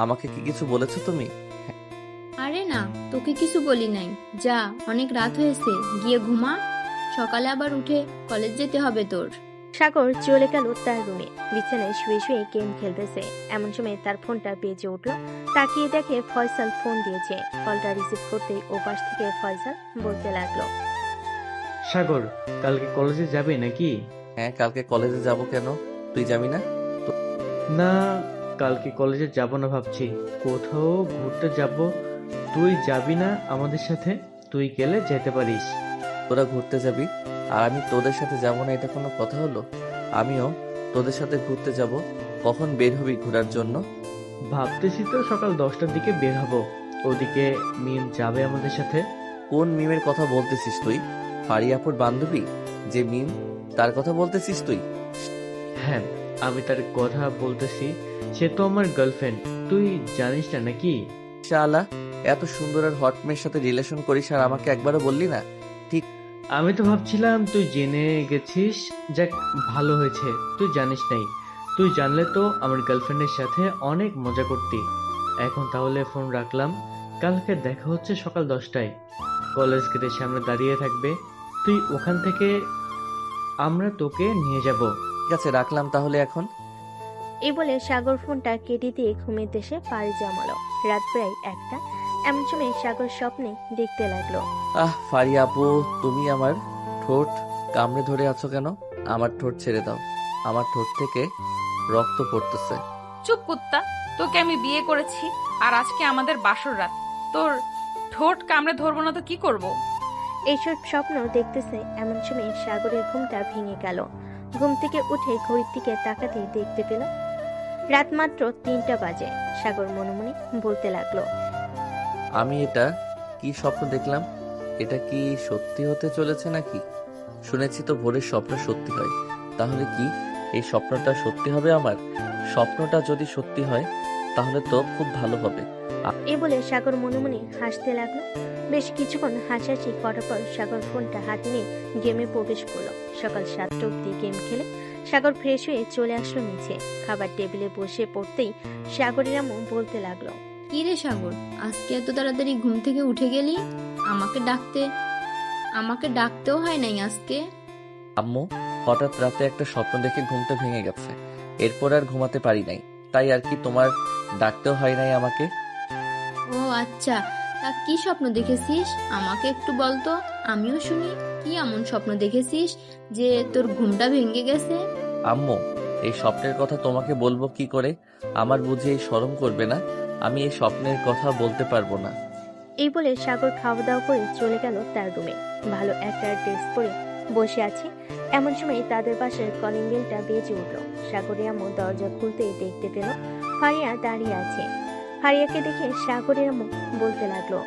আমাকে কি কিছু বলেছো তুমি? আরে না, তোকে কিছু বলি নাই। যা, অনেক রাত হয়েছে, গিয়ে ঘুমা, সকালে আবার উঠে কলেজ যেতে হবে তোর। সাগর চলে গেল তার রুমে। বিছানায় শুয়ে শুয়ে গেম খেলতেছে। এমন সময় তার ফোনটা বেজে উঠলো। তাকিয়ে দেখে ফয়সাল ফোন দিয়েছে। কলটা রিসিভ করতেই ওপাশ থেকে ফয়সাল বলতে লাগলো, সাগর, কালকে কলেজে যাবে নাকি? হ্যাঁ, কালকে কলেজে যাব। কেন, তুই যাবি না? না, কালকে কলেজে যাব না ভাবছি, কোথাও ঘুরতে যাব। তুই যাবি না আমাদের সাথে? তুই গেলে যেতে পারিস। তোরা ঘুরতে যাবি আর আমি তোদের সাথে যাব না, এটা কোনো কথা হলো? আমিও তোদের সাথে ঘুরতে যাব। কখন বের হবি ঘোরার জন্য? ভাবতেছি তো সকাল 10টার দিকে বের হব। ওদিকে মিম যাবে আমাদের সাথে। কোন মিমের কথা বলতেছিস তুই? ফারিয়াপুর বান্ধবী যে মিম, তার কথা বলতেছিস তুই? হ্যাঁ, আমি তার কথা বলতেছি। সে তো আমার গার্লফ্রেন্ড, তুই জানিস না নাকি? শালা, এত সুন্দর আর হট মেয়ের সাথে রিলেশন করিস আর আমাকে একবারও বললি না? ঠিক, আমি তো ভাবছিলাম তুই জেনে গেছিস। যাক, ভালো হয়েছে তুই জানিস নাই। তুই জানলে তো আমার গার্লফ্রেন্ডের সাথে অনেক মজা করতি। এখন তাহলে ফোন রাখলাম, কালকে দেখা হচ্ছে সকাল 10টায়। কলেজ গেটের সামনে দাঁড়িয়ে থাকবে, তুই ওখান থেকে আমরা তোকে নিয়ে যাব। ঠিক আছে, রাখলাম তাহলে এখন। এই বলে সাগর ফোনটা কেটে দিয়ে ঘুমের দেশে পাড়ি জমালো। রাত প্রায় 1টা। এমন সময় সাগর স্বপ্নে দেখতে লাগলো। ফারিয়া আপু, তুমি আমার ঠোঁট কামড়ে ধরে আছো কেন? আমার ঠোঁট ছেড়ে দাও, আমার ঠোঁট থেকে রক্ত পড়তেছে। চুপ কুত্তা, তোকে আমি বিয়ে করেছি আর আজকে আমাদের বাসর রাত, তোর ঠোঁট কামড়ে ধরবো না তো কি করব? এইসব স্বপ্ন দেখতেছে। এমন সময় সাগরের ঘুমটা ভেঙে গেল। ঘুম থেকে উঠে ঘড়ির দিকে তাকাতে দেখতে পেল রাত মাত্র 3টা বাজে। সাগর মনে মনে বলতে লাগলো, আমি এটা কি স্বপ্ন দেখলাম? এটা কি সত্যি হতে চলেছে নাকি? শুনেছি তো ভোরের স্বপ্ন সত্যি হয়, তাহলে কি এই স্বপ্নটা সত্যি হবে আমার? স্বপ্নটা যদি সত্যি হয় তাহলে তো খুব ভালো হবে। এ বলে সাগর মনে মনে হাসতে লাগলো। বেশ কিছুক্ষণ হাসাহাসি করার পর সাগর ফোনটা হাতে নিয়ে গেমে প্রবেশ করলো। সকাল 7টা অব্দি গেম খেলে সাগর ফ্রেশ হয়ে চলে আসলো নিচে। খাবার টেবিলে বসে পড়তেই সাগরের আম্মু বলতে লাগলো, কি রে সাগর, আজকে এত তাড়াতাড়ি ঘুম থেকে উঠে গেলি? আমাকে ডাকতেও হয় নাই আজকে। আম্মু, হঠাৎ রাতে একটা স্বপ্ন দেখে ঘুমটা ভেঙে গেছে, এরপর আর ঘুমাতে পারি নাই, তাই আর কি, তোমার ডাকতেও হয় নাই আমাকে। ও আচ্ছা, তা কি স্বপ্ন দেখেছিস আমাকে একটু বলতো, আমিও শুনি। কি এমন স্বপ্ন দেখেছিস যে তোর ঘুমটা ভেঙে গেছে? আম্মু, এই স্বপ্নের কথা তোমাকে বলবো কি করে? আমার বুঝি এই শরম করবে না? আমি এই স্বপ্নের কথা বলতে পারবো না। এই বলে সাগর খাওয়া দাওয়া করে চলে গেল তার রুমে। ভালো একটা ড্রেস পরে বসে আছে, এমন সময় তাদের পাশের কলিং বেলটা বেজে উঠল। সাগরের আম্মু দরজা খুলতেই দেখতে পেল ফারিয়া দাঁড়িয়ে আছে। ফারিয়াকে দেখে সাগরের আম্মু বলতে লাগলো,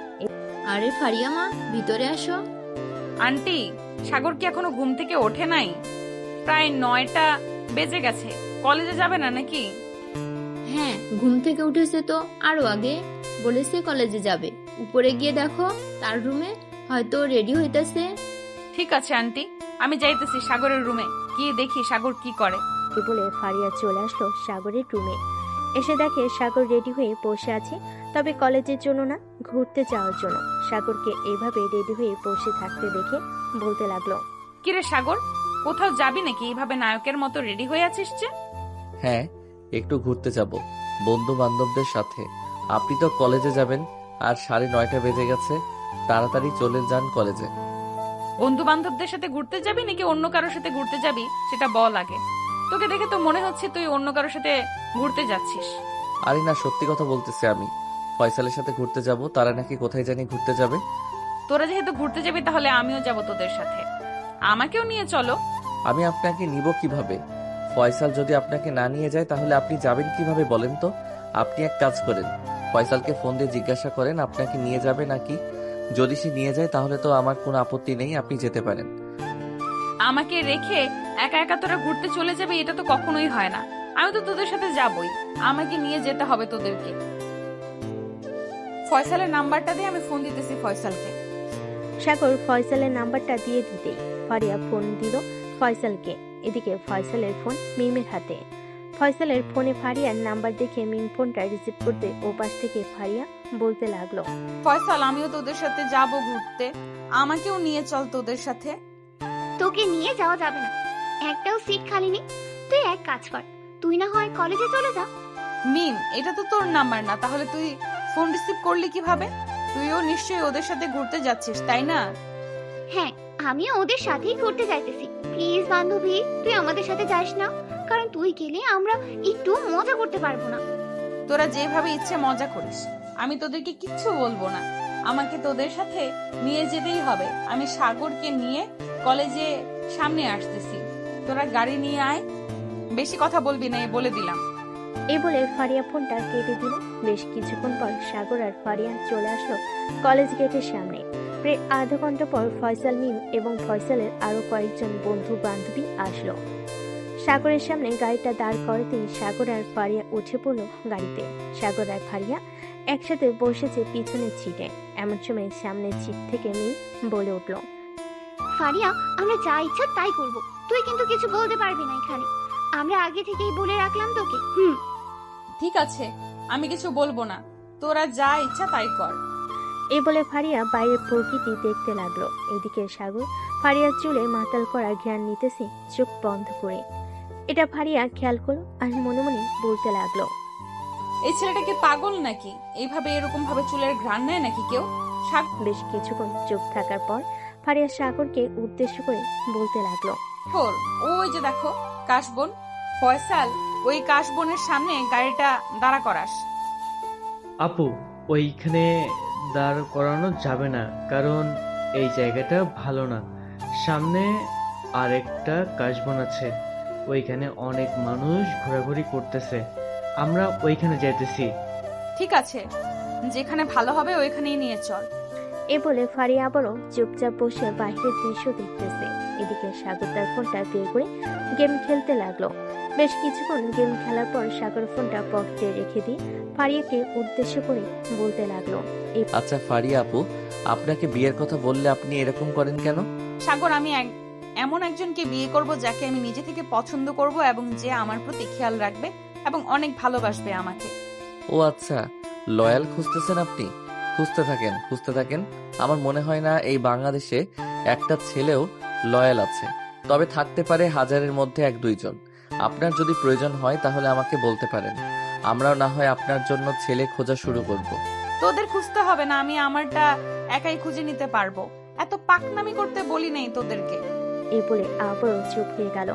আরে ফারিয়া মা, ভিতরে আসো। আন্টি, সাগর কি এখনো ঘুম থেকে ওঠে নাই? প্রায় 9টা বেজে গেছে, কলেজে যাবে না নাকি? হ্যাঁ, ঘুম থেকে উঠেছে তো আরো আগে। বলেছে কলেজে যাবে। উপরে গিয়ে দেখো তার রুমে, হয়তো রেডি হইতেছে। ঠিক আছে আন্টি, আমি যাইতেছি সাগরের রুমে, গিয়ে দেখি সাগর কি করে। এই বলে ফারিয়া চলে আসলো সাগরের রুমে। এসে দেখে সাগর রেডি হয়ে বসে আছে, তবে কলেজের জন্য না, ঘুরতে যাওয়ার জন্য। সাগরকে এইভাবে রেডি হয়ে বসে থাকতে দেখে বলতে লাগলো, কিরে সাগর, কোথাও যাবি নাকি? এইভাবে নায়কের মতো রেডি হয়ে আছিস যে? হ্যাঁ, একটু ঘুরতে যাব বন্ধু বান্ধবদের সাথে। আপনি তো কলেজে যাবেন, আর 9:30 বেজে গেছে। তাড়াতাড়ি চলে যান কলেজে। বন্ধু বান্ধবদের সাথে ঘুরতে যাবি নাকি অন্য কারোর সাথে ঘুরতে যাবি সেটা বল আগে। তোকে দেখে তো মনে হচ্ছে তুই অন্য কারোর সাথে ঘুরতে যাচ্ছিস। আরে না, সত্যি কথা বলতেছি আমি। ফয়সালের সাথে ঘুরতে যাব, তারা নাকি কোথায় জানি ঘুরতে যাবে। তোরা যেহেতু ঘুরতে যাবি তাহলে আমিও যাব তোদের সাথে, আমাকেও নিয়ে চলো। আমি আপনাকে নিব কিভাবে? ফয়সাল যদি আপনাকে না নিয়ে যায় তাহলে আপনি যাবেন কিভাবে বলেন তো? আপনি এক কাজ করেন, ফয়সালকে ফোন দিয়ে জিজ্ঞাসা করেন আপনাকে নিয়ে যাবে নাকি। যদি সে নিয়ে যায় তাহলে তো আমার কোনো আপত্তি নেই, আপনি যেতে পারেন। আমাকে রেখে একা একা তোরা ঘুরতে চলে যাবে, এটা তো কখনোই হয় না। আমি তো তোদের সাথে যাবই, আমাকে নিয়ে যেতে হবে তোদেরকে। ফয়সালের নাম্বারটা দিয়ে আমি ফোন দিতেছি ফয়সালকে। সাগর ফয়সালের নাম্বারটা দিয়ে দিতেই ফারিয়া ফোন দিল ফয়সালকে। এদিকে ফয়সালের ফোন মিমের হাতে। ফয়সালের ফোনে ফারিয়ার নাম্বার দেখে মিম ফোনটা রিসিভ করতে ওপাশ থেকে ফারিয়া বলতে লাগলো, ফয়সাল, আমিও তোদের সাথে যাব ঘুরতে, আমাকেও নিয়ে চল তোদের সাথে। তোকে নিয়ে যাওয়া যাবে না, একটাও সিট খালি নেই। তুই এক কাজ কর, তুই না হয় কলেজে চলে যা। মিম, এটা তো তোর নাম্বার না, তাহলে তুই ফোন রিসিভ করলি কিভাবে? তুইও নিশ্চয়ই ওদের সাথে ঘুরতে যাচ্ছিস, তাই না? হ্যাঁ, আমিও ওদের সাথেই ঘুরতে যাইতেছি। প্লিজ বান্ধবী, তুই আমাদের সাথে যাস না, কারণ তুই গেলে আমরা একটু মজা করতে পারবো না। তোরা যেভাবে ইচ্ছে মজা করিস, আমি তোদেরকে কিচ্ছু বলবো না। আমাকে তোদের সাথে নিয়ে যেতেই হবে। আমি সাগরকে নিয়ে কলেজে সামনে আসতেছি, তোরা গাড়ি নিয়ে আয়। বেশি কথা বলবি না, বলে দিলাম। এই বলে ফারিয়া ফোনটা কেটে দিল। বেশ কিছুক্ষণ পর সাগর আর ফারিয়া চলে আসলো কলেজ গেটের সামনে। প্রায় আধা ঘন্টা পর ফয়সাল, মিম এবং ফয়সালের আরো কয়েকজন বন্ধু বান্ধবী আসলো। সাগরের সামনে গাড়িটা দাঁড় করাতেই সাগর আর ফারিয়া উঠে পড়লো গাড়িতে। সাগর আর ফারিয়া একসাথে বসেছে পিছনের সিটে। এমন সময় সামনের সিট থেকে মিম বলে উঠলো, ফারিয়া, আমরা যা ইচ্ছা তাই করব, তুই কিন্তু কিছু বলতে পারবি না এখানে। আমরা আগে থেকেই বলে রাখলাম তোকে। ঠিক আছে, আমি কিছু বলবো না, তোরা যা ইচ্ছা তাই কর। এই বলে ফারিয়া বাইরের প্রকৃতি দেখতে লাগলো। এদিকে সাগর ফারিয়ার চুলে মাতাল করা ঘ্রাণ নিতেছে চোখ বন্ধ করে। এটা ফারিয়া খেয়াল করলো আর মনে মনে বলতে লাগলো, এই ছেলেটাকে পাগল নাকি? এইভাবে এরকম ভাবে চুলের ঘ্রাণ নেয় নাকি কেউ? বেশ কিছুক্ষণ চুপ থাকার পর ফারিয়া সাগরকে উদ্দেশ্য করে বলতে লাগলো, ওই যে দেখো কাশবন। ফয়সাল, ওই কাশবনের সামনে গাড়িটা দাঁড়া করাস। আপু, ওইখানে দাঁড় করানো যাবে না, কারণ এই জায়গাটা ভালো না। সামনে আরেকটা কাশবন আছে, ওইখানে অনেক মানুষ ঘোরাঘুরি করতেছে, আমরা ওইখানে যাইতেছি। ঠিক আছে, যেখানে ভালো হবে ওইখানেই নিয়ে চল। এ বলে ফারিয়া আবারও চুপচাপ বসে বাইরের দৃশ্য দেখতেছে। এদিকে সাগর তার ফোনটা বের করে গেম খেলতে লাগলো। বেশ কিছুক্ষণ গেম খেলার পর সাগর ফোনটা পকেটে রেখে দিয়ে ফারিয়াকে উদ্দেশ্য করে বলতে লাগলো, আচ্ছা ফারিয়া আপু, আপনাকে বিয়ের কথা বললে আপনি এরকম করেন কেন? সাগর, আমি এমন একজনকে বিয়ে করব যাকে আমি নিজে থেকে পছন্দ করব এবং যে আমার প্রতি খেয়াল রাখবে এবং অনেক ভালোবাসবে আমাকে। ও আচ্ছা, লয়াল খুঁজতেছেন আপনি? খুঁজতে থাকেন, খুঁজতে থাকেন। আমার মনে হয় না এই বাংলাদেশে একটা ছেলেও লয়াল আছে, তবে থাকতে পারে হাজারের মধ্যে 1-2 জন। আপনার যদি প্রয়োজন হয় তাহলে আমাকে বলতে পারেন, আমরাও না হয় আপনার জন্য ছেলে খোঁজা শুরু করব। তোদের খুঁজতে হবে না, আমি আমারটা একাই খুঁজে নিতে পারবো। এত পাকনামি করতে বলি নেই তোদেরকে। এই বলে আবারও চুপ হয়ে গেল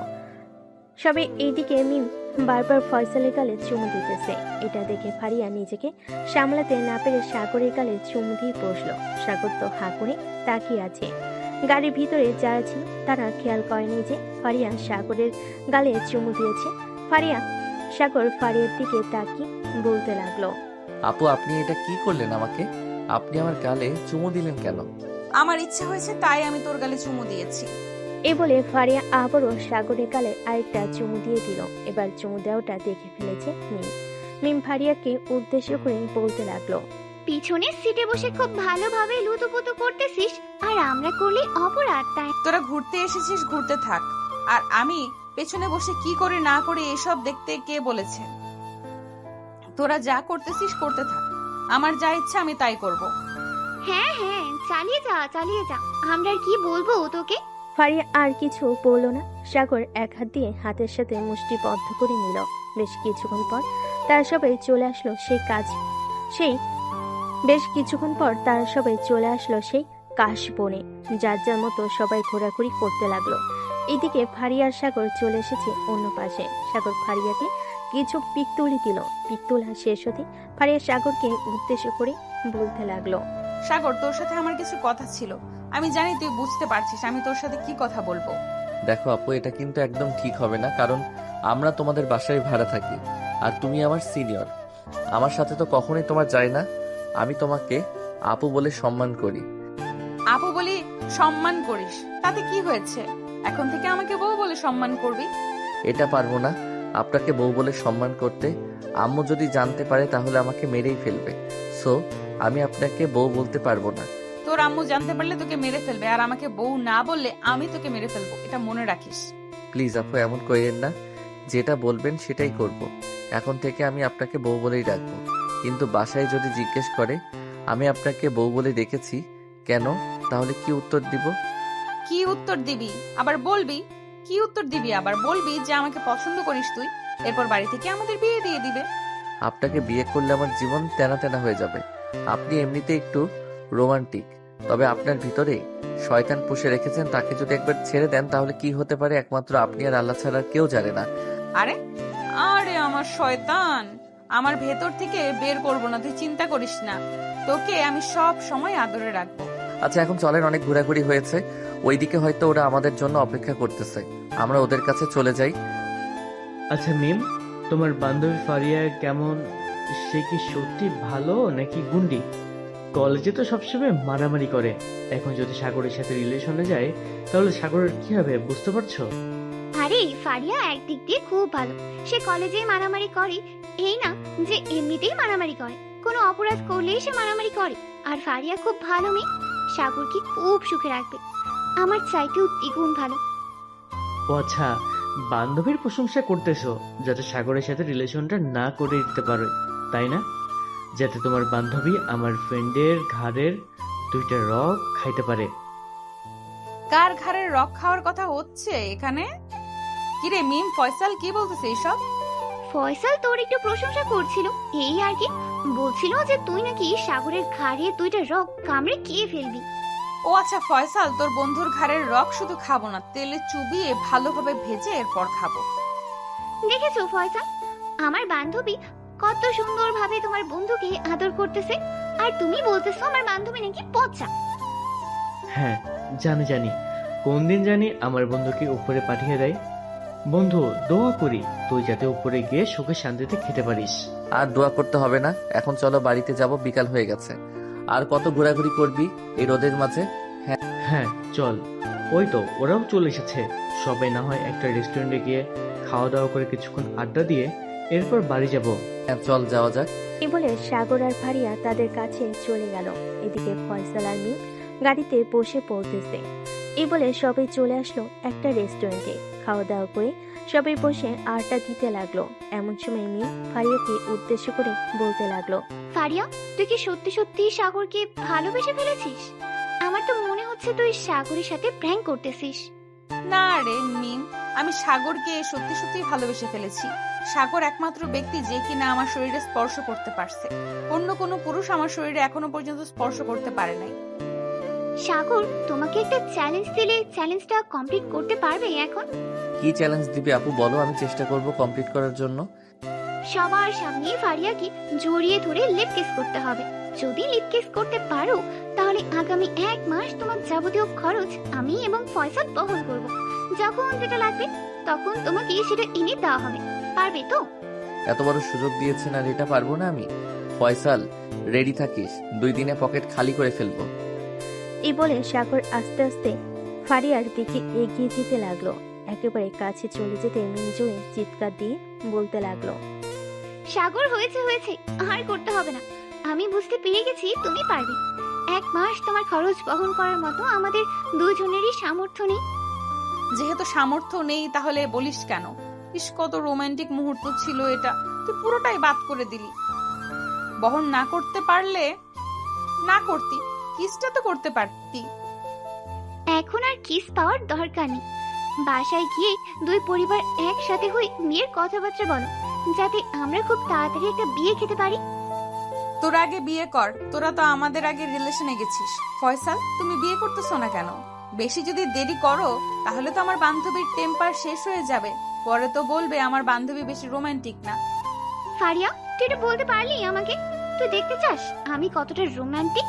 সবাই। এইদিকে মিম বারবার ফয়সালের গালে চুমু দিতেছে। এটা দেখে ফারিয়া নিজেকে সামলাতে না পেরে সাগরের গালে চুমু দিয়ে বসলো। সাগর তো হাঁ করে তাকিয়ে আছে। গাড়ির ভিতরে যারা ছিল তারা খেয়াল করেনি যে ফারিয়া সাগরের গালে চুমু দিয়েছে। সাগর ফারিয়ার দিকে তাকিয়ে বলতে লাগলো, আপু আপনি এটা কি করলেন আমাকে? আপনি আমার গালে চুমু দিলেন কেন? আমার ইচ্ছে হয়েছে তাই আমি তোর গালে চুমু দিয়েছি। এ বলে ফারিয়া আবারও সাগরের গালে আরেকটা চুমু দিয়ে দিল। এবার চুমু দেওয়াটা দেখে ফেলেছে মিম ফারিয়াকে উদ্দেশ্য করে বলতে লাগলো, পিছনের সিটে বসে খুব ভালোভাবে লুতুপুতু করতেছিস, আর আমরা করলে অপরাধ, তাই তোরা ঘুরতে এসেছিস, ঘুরতে থাক। আর আমি পেছনে বসে কি করে না করে এসব দেখতে কে বলেছে? তোরা যা করতেছিস করতে থাক, আমার যা ইচ্ছা আমি তাই করব। হ্যাঁ হ্যাঁ, চালিয়ে যা। আমরা আর কি বলবো তোকে? ফারিয়া আর কিছু বলল না। সাগর এক হাত দিয়ে হাতের সাথে মুষ্টি বদ্ধ করে নিল। বেশ কিছুক্ষণ পর তারা সবাই চলে আসলো সেই কাশ বনে। যার যার মতো সবাই ঘোরাঘুরি করতে লাগলো। এদিকে ফারিয়া আর সাগর চলে এসেছে অন্য পাশে। সাগর ফারিয়াকে কিছু পিক তুলি দিল। পিক তোলা শেষ হতে ফারিয়া সাগরকে উদ্দেশ্য করে বলতে লাগলো, সাগর, তোর সাথে আমার কিছু কথা ছিল। আমি জানি তুই বুঝতে পারছিস আমি তোর সাথে কি কথা বলবো। দেখো আপু, এটা কিন্তু একদম ঠিক হবে না, কারণ আমরা তোমাদের বাসায় ভাড়া থাকি আর তুমি আমার সিনিয়র। আমার সাথে তো কখনোই তোমার যায় না। আমি তোমাকে আপু বলে সম্মান করি। আপু বলি সম্মান করিস, তাতে কি হয়েছে? এখন থেকে আমাকে বউ বলে সম্মান করবি। এটা পারবো না আপনাকে বউ বলে সম্মান করতে। আম্মু যদি জানতে পারে তাহলে আমাকে মেরেই ফেলবে। সো আমি আপনাকে বউ বলতে পারবো না। তোর আম্মু জানতে পারলে তোকে মেরে ফেলবে, আর আমাকে বউ না বললে আমি তোকে মেরে ফেলবো, এটা মনে রাখিস। প্লিজ আপু, এমন করেন না। যেটা বলবেন সেটাই করব। এখন থেকে আমি আপনাকে বউ বলেই ডাকবো। কিন্তু বাসায় যদি জিজ্ঞেস করে আমি আপনাকে বউ বলে ডেকেছি কেন, তাহলে কি উত্তর দিব? কি উত্তর দিবি আবার বলবি? কি উত্তর দিবি আবার বলবি যে আমাকে পছন্দ করিস তুই, এরপর বাড়ি থেকে আমাদের বিয়ে দিয়ে দিবে। আপনাকে বিয়ে করলে আমার জীবন তেনা তেনা হয়ে যাবে। আপনি এমনিতে একটু রোমান্টিক, তবে আপনার ভিতরে শয়তান পুষে রেখেছেন। তাকে যদি একবার ছেড়ে দেন তাহলে কি হতে পারে একমাত্র আপনি আর আল্লাহ ছাড়া কেউ জানে না। আরে আরে আমার শয়তান, আমার ভেতর থেকে বের করবো না, তুই চিন্তা করিস না। তোকে আমি সব সময় আদরে রাখবো। আচ্ছা এখন চলেন, অনেক ঘোরাঘুরি হয়েছে। ওইদিকে হয়তো ওরা আমাদের জন্য অপেক্ষা করতেছে, আমরা ওদের কাছে চলে যাই। আচ্ছা মিম, তোমার বান্ধবী ফারিয়া কেমন? সে কি সত্যি ভালো নাকি গুন্ডি? কলেজে তো সবসময় মারামারি করে, এখন যদি সাগরের সাথে রিলেশনে যায় তাহলে সাগরের কি হবে বুঝতে পারছো? আরে ফারিয়া একদিক দিয়ে খুব ভালো। সে কলেজে মারামারি করে, এই না যে এমনিতেই মারামারি করে, কোনো অপরাধ করলেই সে মারামারি করে। আর ফারিয়া খুব ভালো মেয়ে, সাগরকে খুব সুখে রাখবে, আমার চাইতেও দ্বিগুণ ভালো। ও আচ্ছা, বান্ধবীর প্রশংসা করতেছো যাতে সাগরের সাথে রিলেশনটা না করে দিতে পারো, তাই না? যাতে তোমার বান্ধবী আমার ফ্রেন্ডের ঘাড়ের 2টা রক খাইতে পারে। কার ঘাড়ের রক খাওয়ার কথা হচ্ছে এখানে? কিরে মিম, ফয়সাল কি বলতেছে এইসব? ফয়সাল তোর একটু প্রশংসা করছিল, এই আর কি। বলছিল যে তুই নাকি সাগরের ঘাড়ে 2টা রক কামড়ে খেয়ে ফেলবি। ও আচ্ছা, ফয়সাল তোর বন্ধুর ঘাড়ের রক শুধু খাবো না, তেলে চুবিয়ে ভালোভাবে ভেজে এরপর খাবো। দেখেছো ফয়সাল, আমার বান্ধবী কত সুন্দরভাবে তোমার বন্ধুকে আদর করতেছে, আর তুমি বলতেছো আমার বান্ধবী নাকি পচা। হ্যাঁ জানি, কোন দিন জানি আমার বন্ধুকে উপরে পাঠিয়ে দেয়। বন্ধু, দোয়া করি তুই যাতে উপরে গিয়ে সুখে শান্তিতে খেতে পারিস। আর দোয়া করতে হবে না, এখন চলো বাড়িতে যাব, বিকাল হয়ে গেছে। আর কত ঘোরাঘুরি করবি এই রোদের মাঝে? হ্যাঁ চল, ওই তো ওরাও চলে এসেছে। সবাই না হয় একটা রেস্টুরেন্টে গিয়ে খাওয়া দাওয়া করে কিছুক্ষণ আড্ডা দিয়ে এরপর বাড়ি যাব। হ্যাঁ চল যাওয়া যাক। এই বলে সাগর আর ফারিয়া তাদের কাছে চলে গেল। এদিকে ফয়সাল আর মিম গাড়িতে বসে পড়তেছে। এই বলে সবাই চলে আসলো একটা রেস্টুরেন্টে। খাওয়া দাওয়া করে সবাই বসে আড্ডা দিতে লাগলো। এমন সময় মিম ফারিয়াকে উদ্দেশ্য করে বলতে লাগলো, ফারিয়া, তুই কি সত্যি সত্যি সাগরকে ভালোবেসে ফেলেছিস? আমার তো মনে হচ্ছে তুই সাগরের সাথে প্র্যাঙ্ক করতেছিস। না রে মিম, আমি সাগরকে সত্যি সত্যি ভালোবেসে ফেলেছি। সাগর একমাত্র ব্যক্তি যে কিনা আমার শরীরে স্পর্শ করতে পারছে। অন্য কোনো পুরুষ আমার শরীরে এখনো পর্যন্ত স্পর্শ করতে পারে নাই। সাগর, তোমাকে একটা চ্যালেঞ্জ দিলে চ্যালেঞ্জটা কমপ্লিট করতে পারবে এখন? কি চ্যালেঞ্জ দিবে আপু বলো, আমি চেষ্টা করব কমপ্লিট করার জন্য। সবার সামনে ফারিয়াকে জড়িয়ে ধরে লিপ কিস করতে হবে। যদি লিপ কিস করতে পারো তাহলে আগামী 1 মাস তোমার যাবতীয় খরচ আমি এবং ফয়সাল বহন করব। যখন যেটা লাগবে তখন তোমাকে সেটা এনে দেওয়া হবে। পারবে তো? এত বড় সুযোগ দিয়েছেন আর এটা পারবো না আমি? ফয়সাল, রেডি থাকিস, 2 দিনে পকেট খালি করে ফেলবো। এই বলে সাগর আস্তে আস্তে ফারিয়ার দিকে এগিয়ে যেতে লাগলো। একেবারে কাছে চলে যেতে মিনজুয়ে চিৎকার দিয়ে বলতে লাগলো, সাগর, হয়েছে হয়েছে, আর করতে হবে না। আমি বুঝতে পেরে গেছি তুমি পারবে। 1 মাস তোমার খরচ বহন করার মতো আমাদের দুজনেরই সামর্থ্য নেই। যেহেতু সামর্থ্য নেই তাহলে বলিস কেন? ইস, কত রোমান্টিক মুহূর্ত ছিল এটা, তুই পুরোটাই বাদ করে দিলি। বহন না করতে পারলে না করতি, কিসটা তো করতে পারতি। এখন আর কিস পাওয়ার দরকার নেই। বাসায় গিয়ে 2 পরিবার একসাথে হয়ে বিয়ের কথাবার্তা বলো, যাতে আমরা খুব তাড়াতাড়ি একটা বিয়ে খেতে পারি। তোরা আগে বিয়ে কর, তোরা তো আমাদের আগে রিলেশনে গেছিস। ফয়সাল, তুমি বিয়ে করতেছো না কেন? বেশি যদি দেরি করো তাহলে তো আমার বান্ধবীর টেম্পার শেষ হয়ে যাবে। পরে তো বলবে আমার বান্ধবী বেশি রোমান্টিক না। ফারিয়া, তুই এটা বলতে পারলি আমাকে? তুই দেখতে চাস আমি কতটা রোমান্টিক?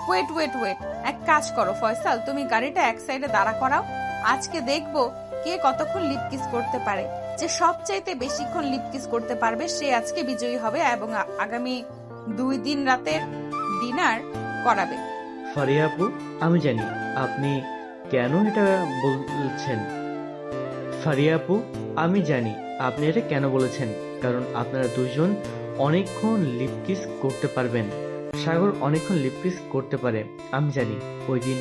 ওয়েট ওয়েট ওয়েট, এক কাজ করো ফয়সাল, তুমি গাড়িটা এক সাইডে দাঁড়া করাও। আজকে দেখবো কে কতক্ষণ লিপ কিস করতে পারে। যে সবচাইতে বেশিক্ষণ লিপ কিস করতে পারবে সে আজকে বিজয়ী হবে এবং আগামী 2 দিন রাতের ডিনার করাবে। ফারিয়া আপু, আমি জানি আপনি কেন এটা বলছেন। ফারিয়া আপু, আমি জানি আপনি এটা কেন বলেছেন, কারণ আপনারা দুজন অনেকক্ষণ লিপ কিস করতে পারবেন। সাগর অনেকক্ষণ লিপ কিস করতে পারে, আমি জানি। ওই দিন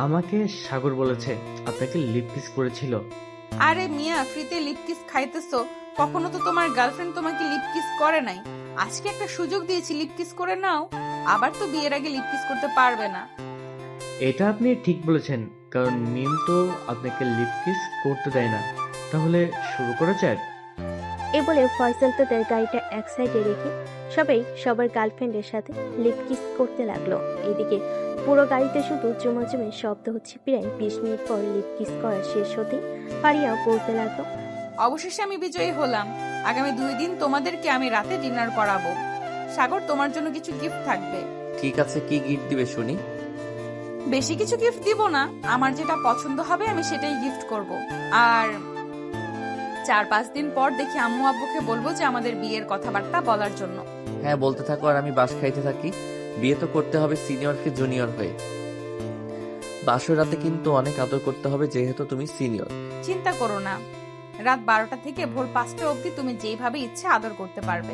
আমাকে সাগর বলেছে আপনাকে লিপ কিস করেছিল। আরে মিয়া, ফ্রিতে লিপ কিস খাইতেছো? কখনো তো তোমার গার্লফ্রেন্ড তোমাকে লিপ কিস করে নাই। আজকে একটা সুযোগ দিয়েছি, লিপ কিস করে নাও। আবার তো বিয়ের আগে লিপ কিস করতে পারবে না। এটা আপনি ঠিক বলেছেন, কারণ মিম তো আপনাকে লিপ কিস করতে দেয় না। তাহলে শুরু করা যাক। এ বলে ফয়সাল তাদের গাড়িটা এক সাইডে রেখে সবাই সবার গার্লফ্রেন্ডের সাথে লিপ কিস করতে লাগলো। এদিকে পুরো গাড়িতে শুধু চুমাচুমি শব্দ হচ্ছে। প্রায় 20 মিনিট পর লিপ কিস করা শেষ হতে ফারিয়া বলতে লাগলো, অবশেষে আমি বিজয়ী হলাম। আগামী 2 দিন তোমাদেরকে আমি রাতে ডিনার করাবো। সাগর, তোমার জন্য কিছু গিফট থাকবে। ঠিক আছে, কি গিফট দিবে শুনি? বেশি কিছু গিফট দিব না, আমার যেটা পছন্দ হবে আমি সেটাই গিফট করব। আর 4-5 দিন পর দেখি আম্মু আব্বুকে বলবো যে আমাদের বিয়ের কথাবার্তা বলার জন্য। হ্যাঁ, বলতে থাকো আর আমি বাস খাইতে থাকি। বিয়ে তো করতে হবে সিনিয়রকে জুনিয়র হয়ে। বাসর রাতে কিন্তু অনেক আদর করতে হবে যেহেতু তুমি সিনিয়র। চিন্তা করো না, রাত 12টা থেকে ভোর 5টা অবধি তুমি যেভাবে ইচ্ছে আদর করতে পারবে।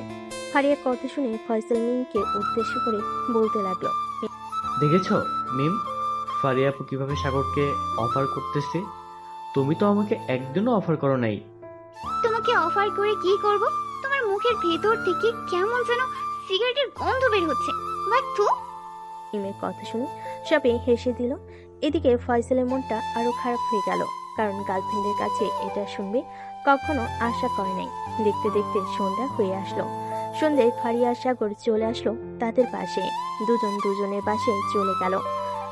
ফারিয়ার কথা শুনে ফয়সাল মিমকে উদ্দেশ্য করে বলতে লাগলো, দেখেছ মিম, ফারিয়া আপু কিভাবে সাগরকে অফার করতেছে? তুমি তো আমাকে একদিনও অফার করো নাই। তোমাকে অফার করে কি করব? তোমার মুখের ভেতর থেকে কেমন যেন সিগারেটের গন্ধ বের হচ্ছে। বাথু। মিমের কথা শুনে সবাই হেসে দিল। এদিকে ফয়সালের মনটা আরো খারাপ হয়ে গেল, কারণ গার্লফ্রেন্ডের কাছে এটা শুনবে কখনো আশা করে নাই। দেখতে দেখতে সন্ধ্যা হয়ে আসলো। সন্ধ্যায় ফারিয়া আর সাগর চলে আসলো তাদের পাশে। দুজন দুজনের বাসায় চলে গেল।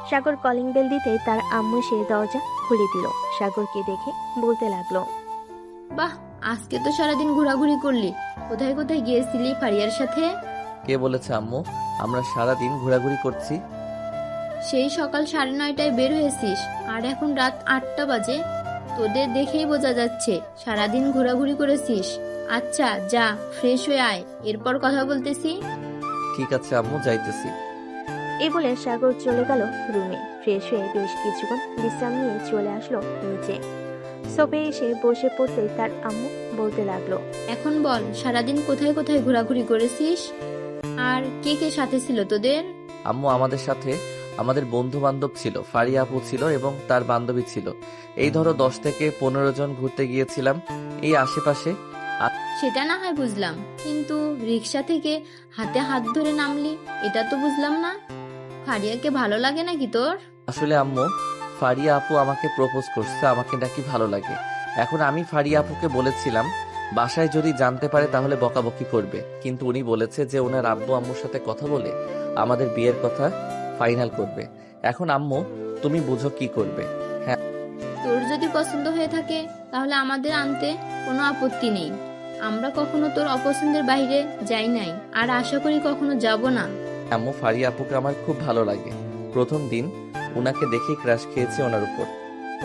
সাগর কলিং বেল দিতে তার আম্মু সে দরজা খুলে দিল। সাগরকে দেখে বলতে লাগলো, বাহ, আজকে তো সারাদিন ঘোরাঘুরি করলি। কোথায় কোথায় গিয়েছিলি ফারিয়ার সাথে? কে বলেছে আম্মু আমরা সারাদিন ঘোরাঘুরি করছি? সেই সকাল 9:30টায় বের হয়েছিস আর এখন রাত 8টা বাজে। তোদের দেখেই বোঝা যাচ্ছে সারাদিন ঘোরাঘুরি করেছিস। আচ্ছা যা, ফ্রেশ হয়ে আয়, এরপর কথা বলতেছি। ঠিক আছে আম্মু, যাইতেছি। এই বলে সাগর চলে গেল রুমে। ফ্রেশ হয়ে বেশ কিছুক্ষণ বিশ্রাম নিয়ে চলে আসলো নিচে। সোফে এসে বসে পড়তে তার আম্মু বলতে লাগলো, এখন বল, সারাদিন কোথায় কোথায় ঘোরাঘুরি করেছিস আর কে কে সাথে ছিল তোদের? আম্মু, আমাদের সাথে আমাদের বন্ধু বান্ধব ছিল, ফারিয়া আপু ছিল এবং তার বান্ধবী ছিল। এই ধরো 10 থেকে 15 জন ঘুরতে গিয়েছিলাম এই আশেপাশে। সেটা না হয় বুঝলাম, কিন্তু রিক্সা থেকে হাতে হাত ধরে নামলি, এটা তো বুঝলাম না। ফারিয়াকে ভালো লাগে নাকি তোর? আসলে আম্মু, ফারিয়া আপু আমাকে প্রপোজ করছে, আমাকে নাকি ভালো লাগে। এখন আমি ফারিয়া আপুকে বলেছিলাম বাসায় যদি জানতে পারে তাহলে বকাবকি করবে, কিন্তু উনি বলেছে যে ওনার আব্বু আম্মুর সাথে কথা বলে আমাদের বিয়ের কথা ফাইনাল করবে। এখন আম্মু তুমি বুঝো কি করবে। তোর যদি পছন্দ হয়ে থাকে তাহলে আমাদের আনতে কোনো আপত্তি নেই। আমরা কখনো তোর অপছন্দের বাইরে যাই নাই, আর আশা করি কখনো যাব না। আম্মু ফারিয়া আপুকে আমার খুব ভালো লাগে, প্রথম দিন উনাকে দেখেই ক্রাশ খেয়েছে ওনার উপর।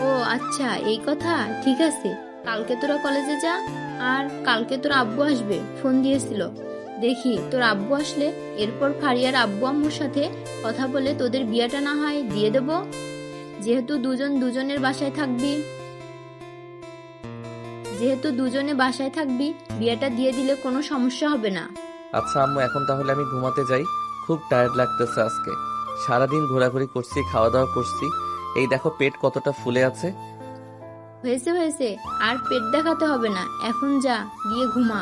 ও আচ্ছা, এই কথা, ঠিক আছে। কালকে তোরা কলেজে যা, আর কালকে তোর আব্বু আসবে, ফোন দিয়েছিল। দেখি তোর আব্বু আসলে এরপর ফারিয়ার আব্বু আম্মুর সাথে কথা বলে তোদের বিয়েটা না হয় দিয়ে দেব। যেহেতু দুজনে বাসায় থাকবি, বিয়েটা দিয়ে দিলে কোনো সমস্যা হবে না। আচ্ছা আম্মু, এখন তাহলে আমি ঘুমাতে যাই, খুব টায়ার্ড লাগতেছে আজকে। সারাদিন ঘোরাঘুরি করছি, খাওয়া দাওয়া করছি, এই দেখো পেট কতটা ফুলে আছে। হয়েছে, আর পেট দেখাতে হবে না, এখন যা, গিয়ে ঘুমা।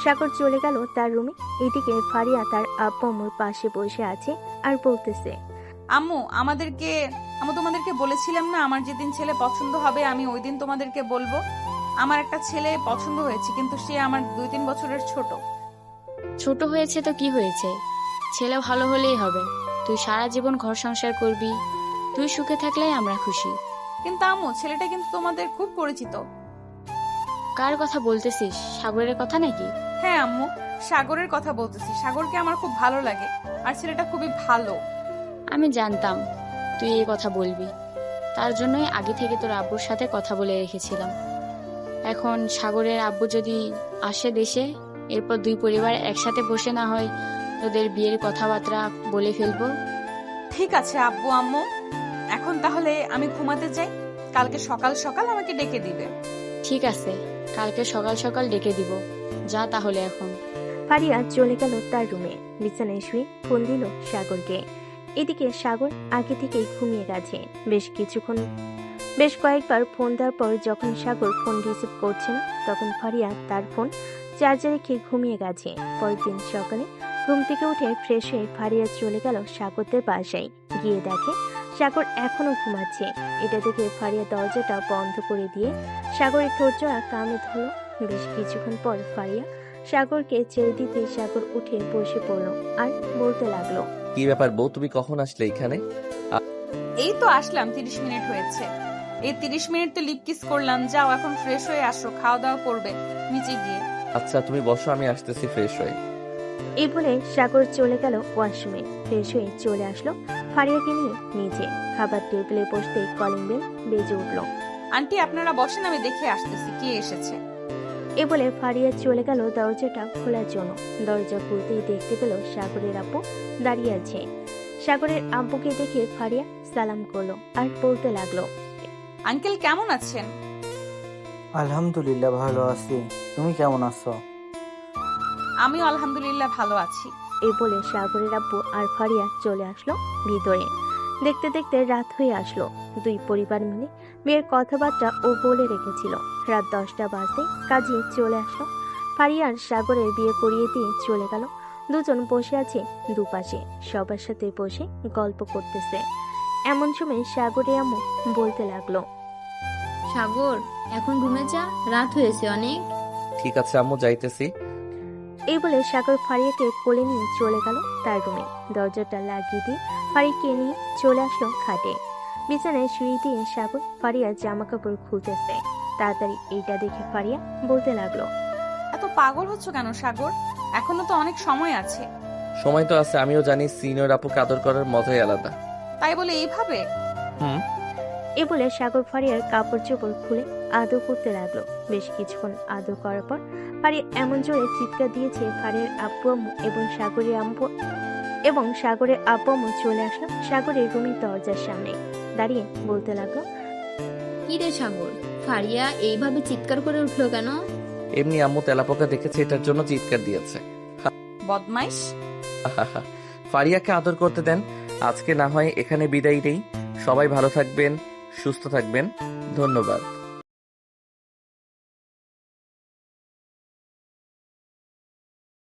সাগর চলে গেল তার রুমে। এদিকে ফারিয়া তার আব্বু আম্মুর পাশে বসে আছে আর বলতেছে, আম্মু তোমাদেরকে বলেছিলাম না আমার যেদিন ছেলে পছন্দ হবে আমি ওই দিন তোমাদেরকে বলবো। আমার একটা ছেলে পছন্দ হয়েছে, কিন্তু সে আমার 2-3 বছরের ছোট। ছোট হয়েছে তো কি হয়েছে, ছেলে ভালো হলেই হবে। তুই সারা জীবন ঘর সংসার করবি, তুই সুখে থাকলেই আমরা খুশি। কিন্তু আম্মু ছেলেটা কিন্তু তোমাদের খুব পরিচিত। কার কথা বলতেছিস, সাগরের কথা নাকি? হ্যাঁ আম্মু, সাগরের কথা বলতেছি। সাগরকে আমার খুব ভালো লাগে, আর ছেলেটা খুবই ভালো। আমি জানতাম তুই এই কথা বলবি, তার জন্যই আগে থেকে তোর আব্বুর সাথে কথা বলে রেখেছিলাম। এখন সাগরের আব্বু যদি আসে দেশে, এরপর দুই পরিবার একসাথে বসে না হয় তোদের বিয়ের কথাবার্তা বলে ফেলবো। ঠিক আছে আব্বু আম্মু, এখন তাহলে আমি ঘুমাতে যাই। কালকে সকাল সকাল আমাকে ডেকে দিবে। ঠিক আছে, কালকে সকাল সকাল ডেকে দিব, যা তাহলে এখন। ফারিয়া চলে গেল তার রুমে। বিছানায় শুয়ে ফোন দিল সাগরকে। এদিকে সাগর আগে থেকেই ঘুমিয়ে গেছে। বেশ কয়েকবার ফোন দেওয়ার পর যখন সাগর ফোন রিসিভ করছে না, তখন ফারিয়া তার ফোন চার্জে রেখে ঘুমিয়ে গেছে। পরের দিন সকালে ঘুম থেকে উঠে ফ্রেশ হয়ে ফারিয়া চলে গেল সাগরদের বাসায়। গিয়ে দেখে সাগর এখনো ঘুমাচ্ছে। এটা দেখে ফারিয়া দরজাটা বন্ধ করে দিয়ে সাগরের ঠোঁটজোড়া কামড়ে ধরল। বেশ কিছুক্ষণ পর ফারিয়া সাগরকে ছেড়ে দিতে সাগর উঠে বসে পড়লো আর বলতে লাগলো, কি ব্যাপার বউ, তুমি কখন আসলে এখানে? এই তো আসলাম, 30 মিনিট হয়েছে। এই 30 মিনিট তো লিপ কিস করলাম। যাও এখন ফ্রেশ হয়ে আসো, খাওয়া দাওয়া করবে নিচে গিয়ে। আচ্ছা তুমি বসো, আমি আসতেছি ফ্রেশ হয়ে। এই বলে সাগর চলে গেল ওয়াশরুমে। ফ্রেশ হয়ে চলে আসলো ফারিয়াকে নিয়ে নিচে। খাবার টেবিলে বসতেই কলিং বেল বেজে উঠলো। আন্টি আপনারা বসেন, আমি দেখে আসতেছি কে এসেছে। এ বলে ফারিয়া চলে গেল দরজাটা খোলার জন্য। দরজা খুলতেই দেখতে পেল সাগরের আব্বু দাঁড়িয়ে আছে। সাগরের আব্বুকে দেখে ফারিয়া সালাম করলো আর বলতে লাগলো, আঙ্কেল কেমন আছেন? আলহামদুলিল্লাহ ভালো আছি, তুমি কেমন আছো? আমিও আলহামদুলিল্লাহ ভালো আছি। এই বলে সাগরের আব্বু আর ফারিয়া চলে আসলো ভিতরে। দেখতে দেখতে রাত হয়ে আসলো। দুই পরিবার মিলে বিয়ের কথাবার্তা ও বলে রেখেছিল। রাত 10টা বাজতে কাজী চলে আসলো। ফারিয়ার সাগরের বিয়ে করিয়ে দিয়ে চলে গেল। দুজন বসে আছে দুপাশে, সবার সাথে বসে গল্প করতেছে। এমন সময় সাগরের আম্মু বলতে লাগলো, সাগর এখন রুমে যা, রাত হয়েছে অনেক। ঠিক আছে আম্মু, যাইতেছি। এই বলে সাগর ফারিয়াকে কোলে নিয়ে চলে গেল তার রুমে। দরজাটা লাগিয়ে দিয়ে ফারিয়াকে নিয়ে চলে আসলো খাটে। বিছানায় শুয়ে দিয়ে সাগর ফারিয়ার জামা কাপড় খুলতেছে। তাড়াতাড়ি এইটা দেখে ফারিয়া বলতে লাগলো, এত পাগল হচ্ছ কেন সাগর? এখনো তো অনেক সময় আছে। সময় তো আছে, আমিও জানি সিনিয়র আপুকে আদর করার মজাই আলাদা। তাই বলে এইভাবে? এ বলে সাগর ফারিয়ার কাপড় চোপড় খুলে আদর করতে লাগলো। বেশ কিছুক্ষণ আদর করার পর ফারিয়া এমন জোরে চিৎকার দিয়েছে, ফারিয়ার আব্বু আম্মু এবং সাগরের আব্বু আম্মু চলে আসলো সাগরের রুমের দরজার সামনে। দাঁড়িয়ে বলতে লাগলো, কি রে সাগর, ফারিয়া এইভাবে চিৎকার করে উঠলো কেন? এমনি আম্মু তেলাপোকা দেখেছে, এটার জন্য চিৎকার দিয়েছে। বদমাইশ। ফারিয়াকে আদর করতে দেন, আজকে না হয় এখানে বিদায় নেই। সবাই ভালো থাকবেন, সুস্থ থাকবেন, ধন্যবাদ।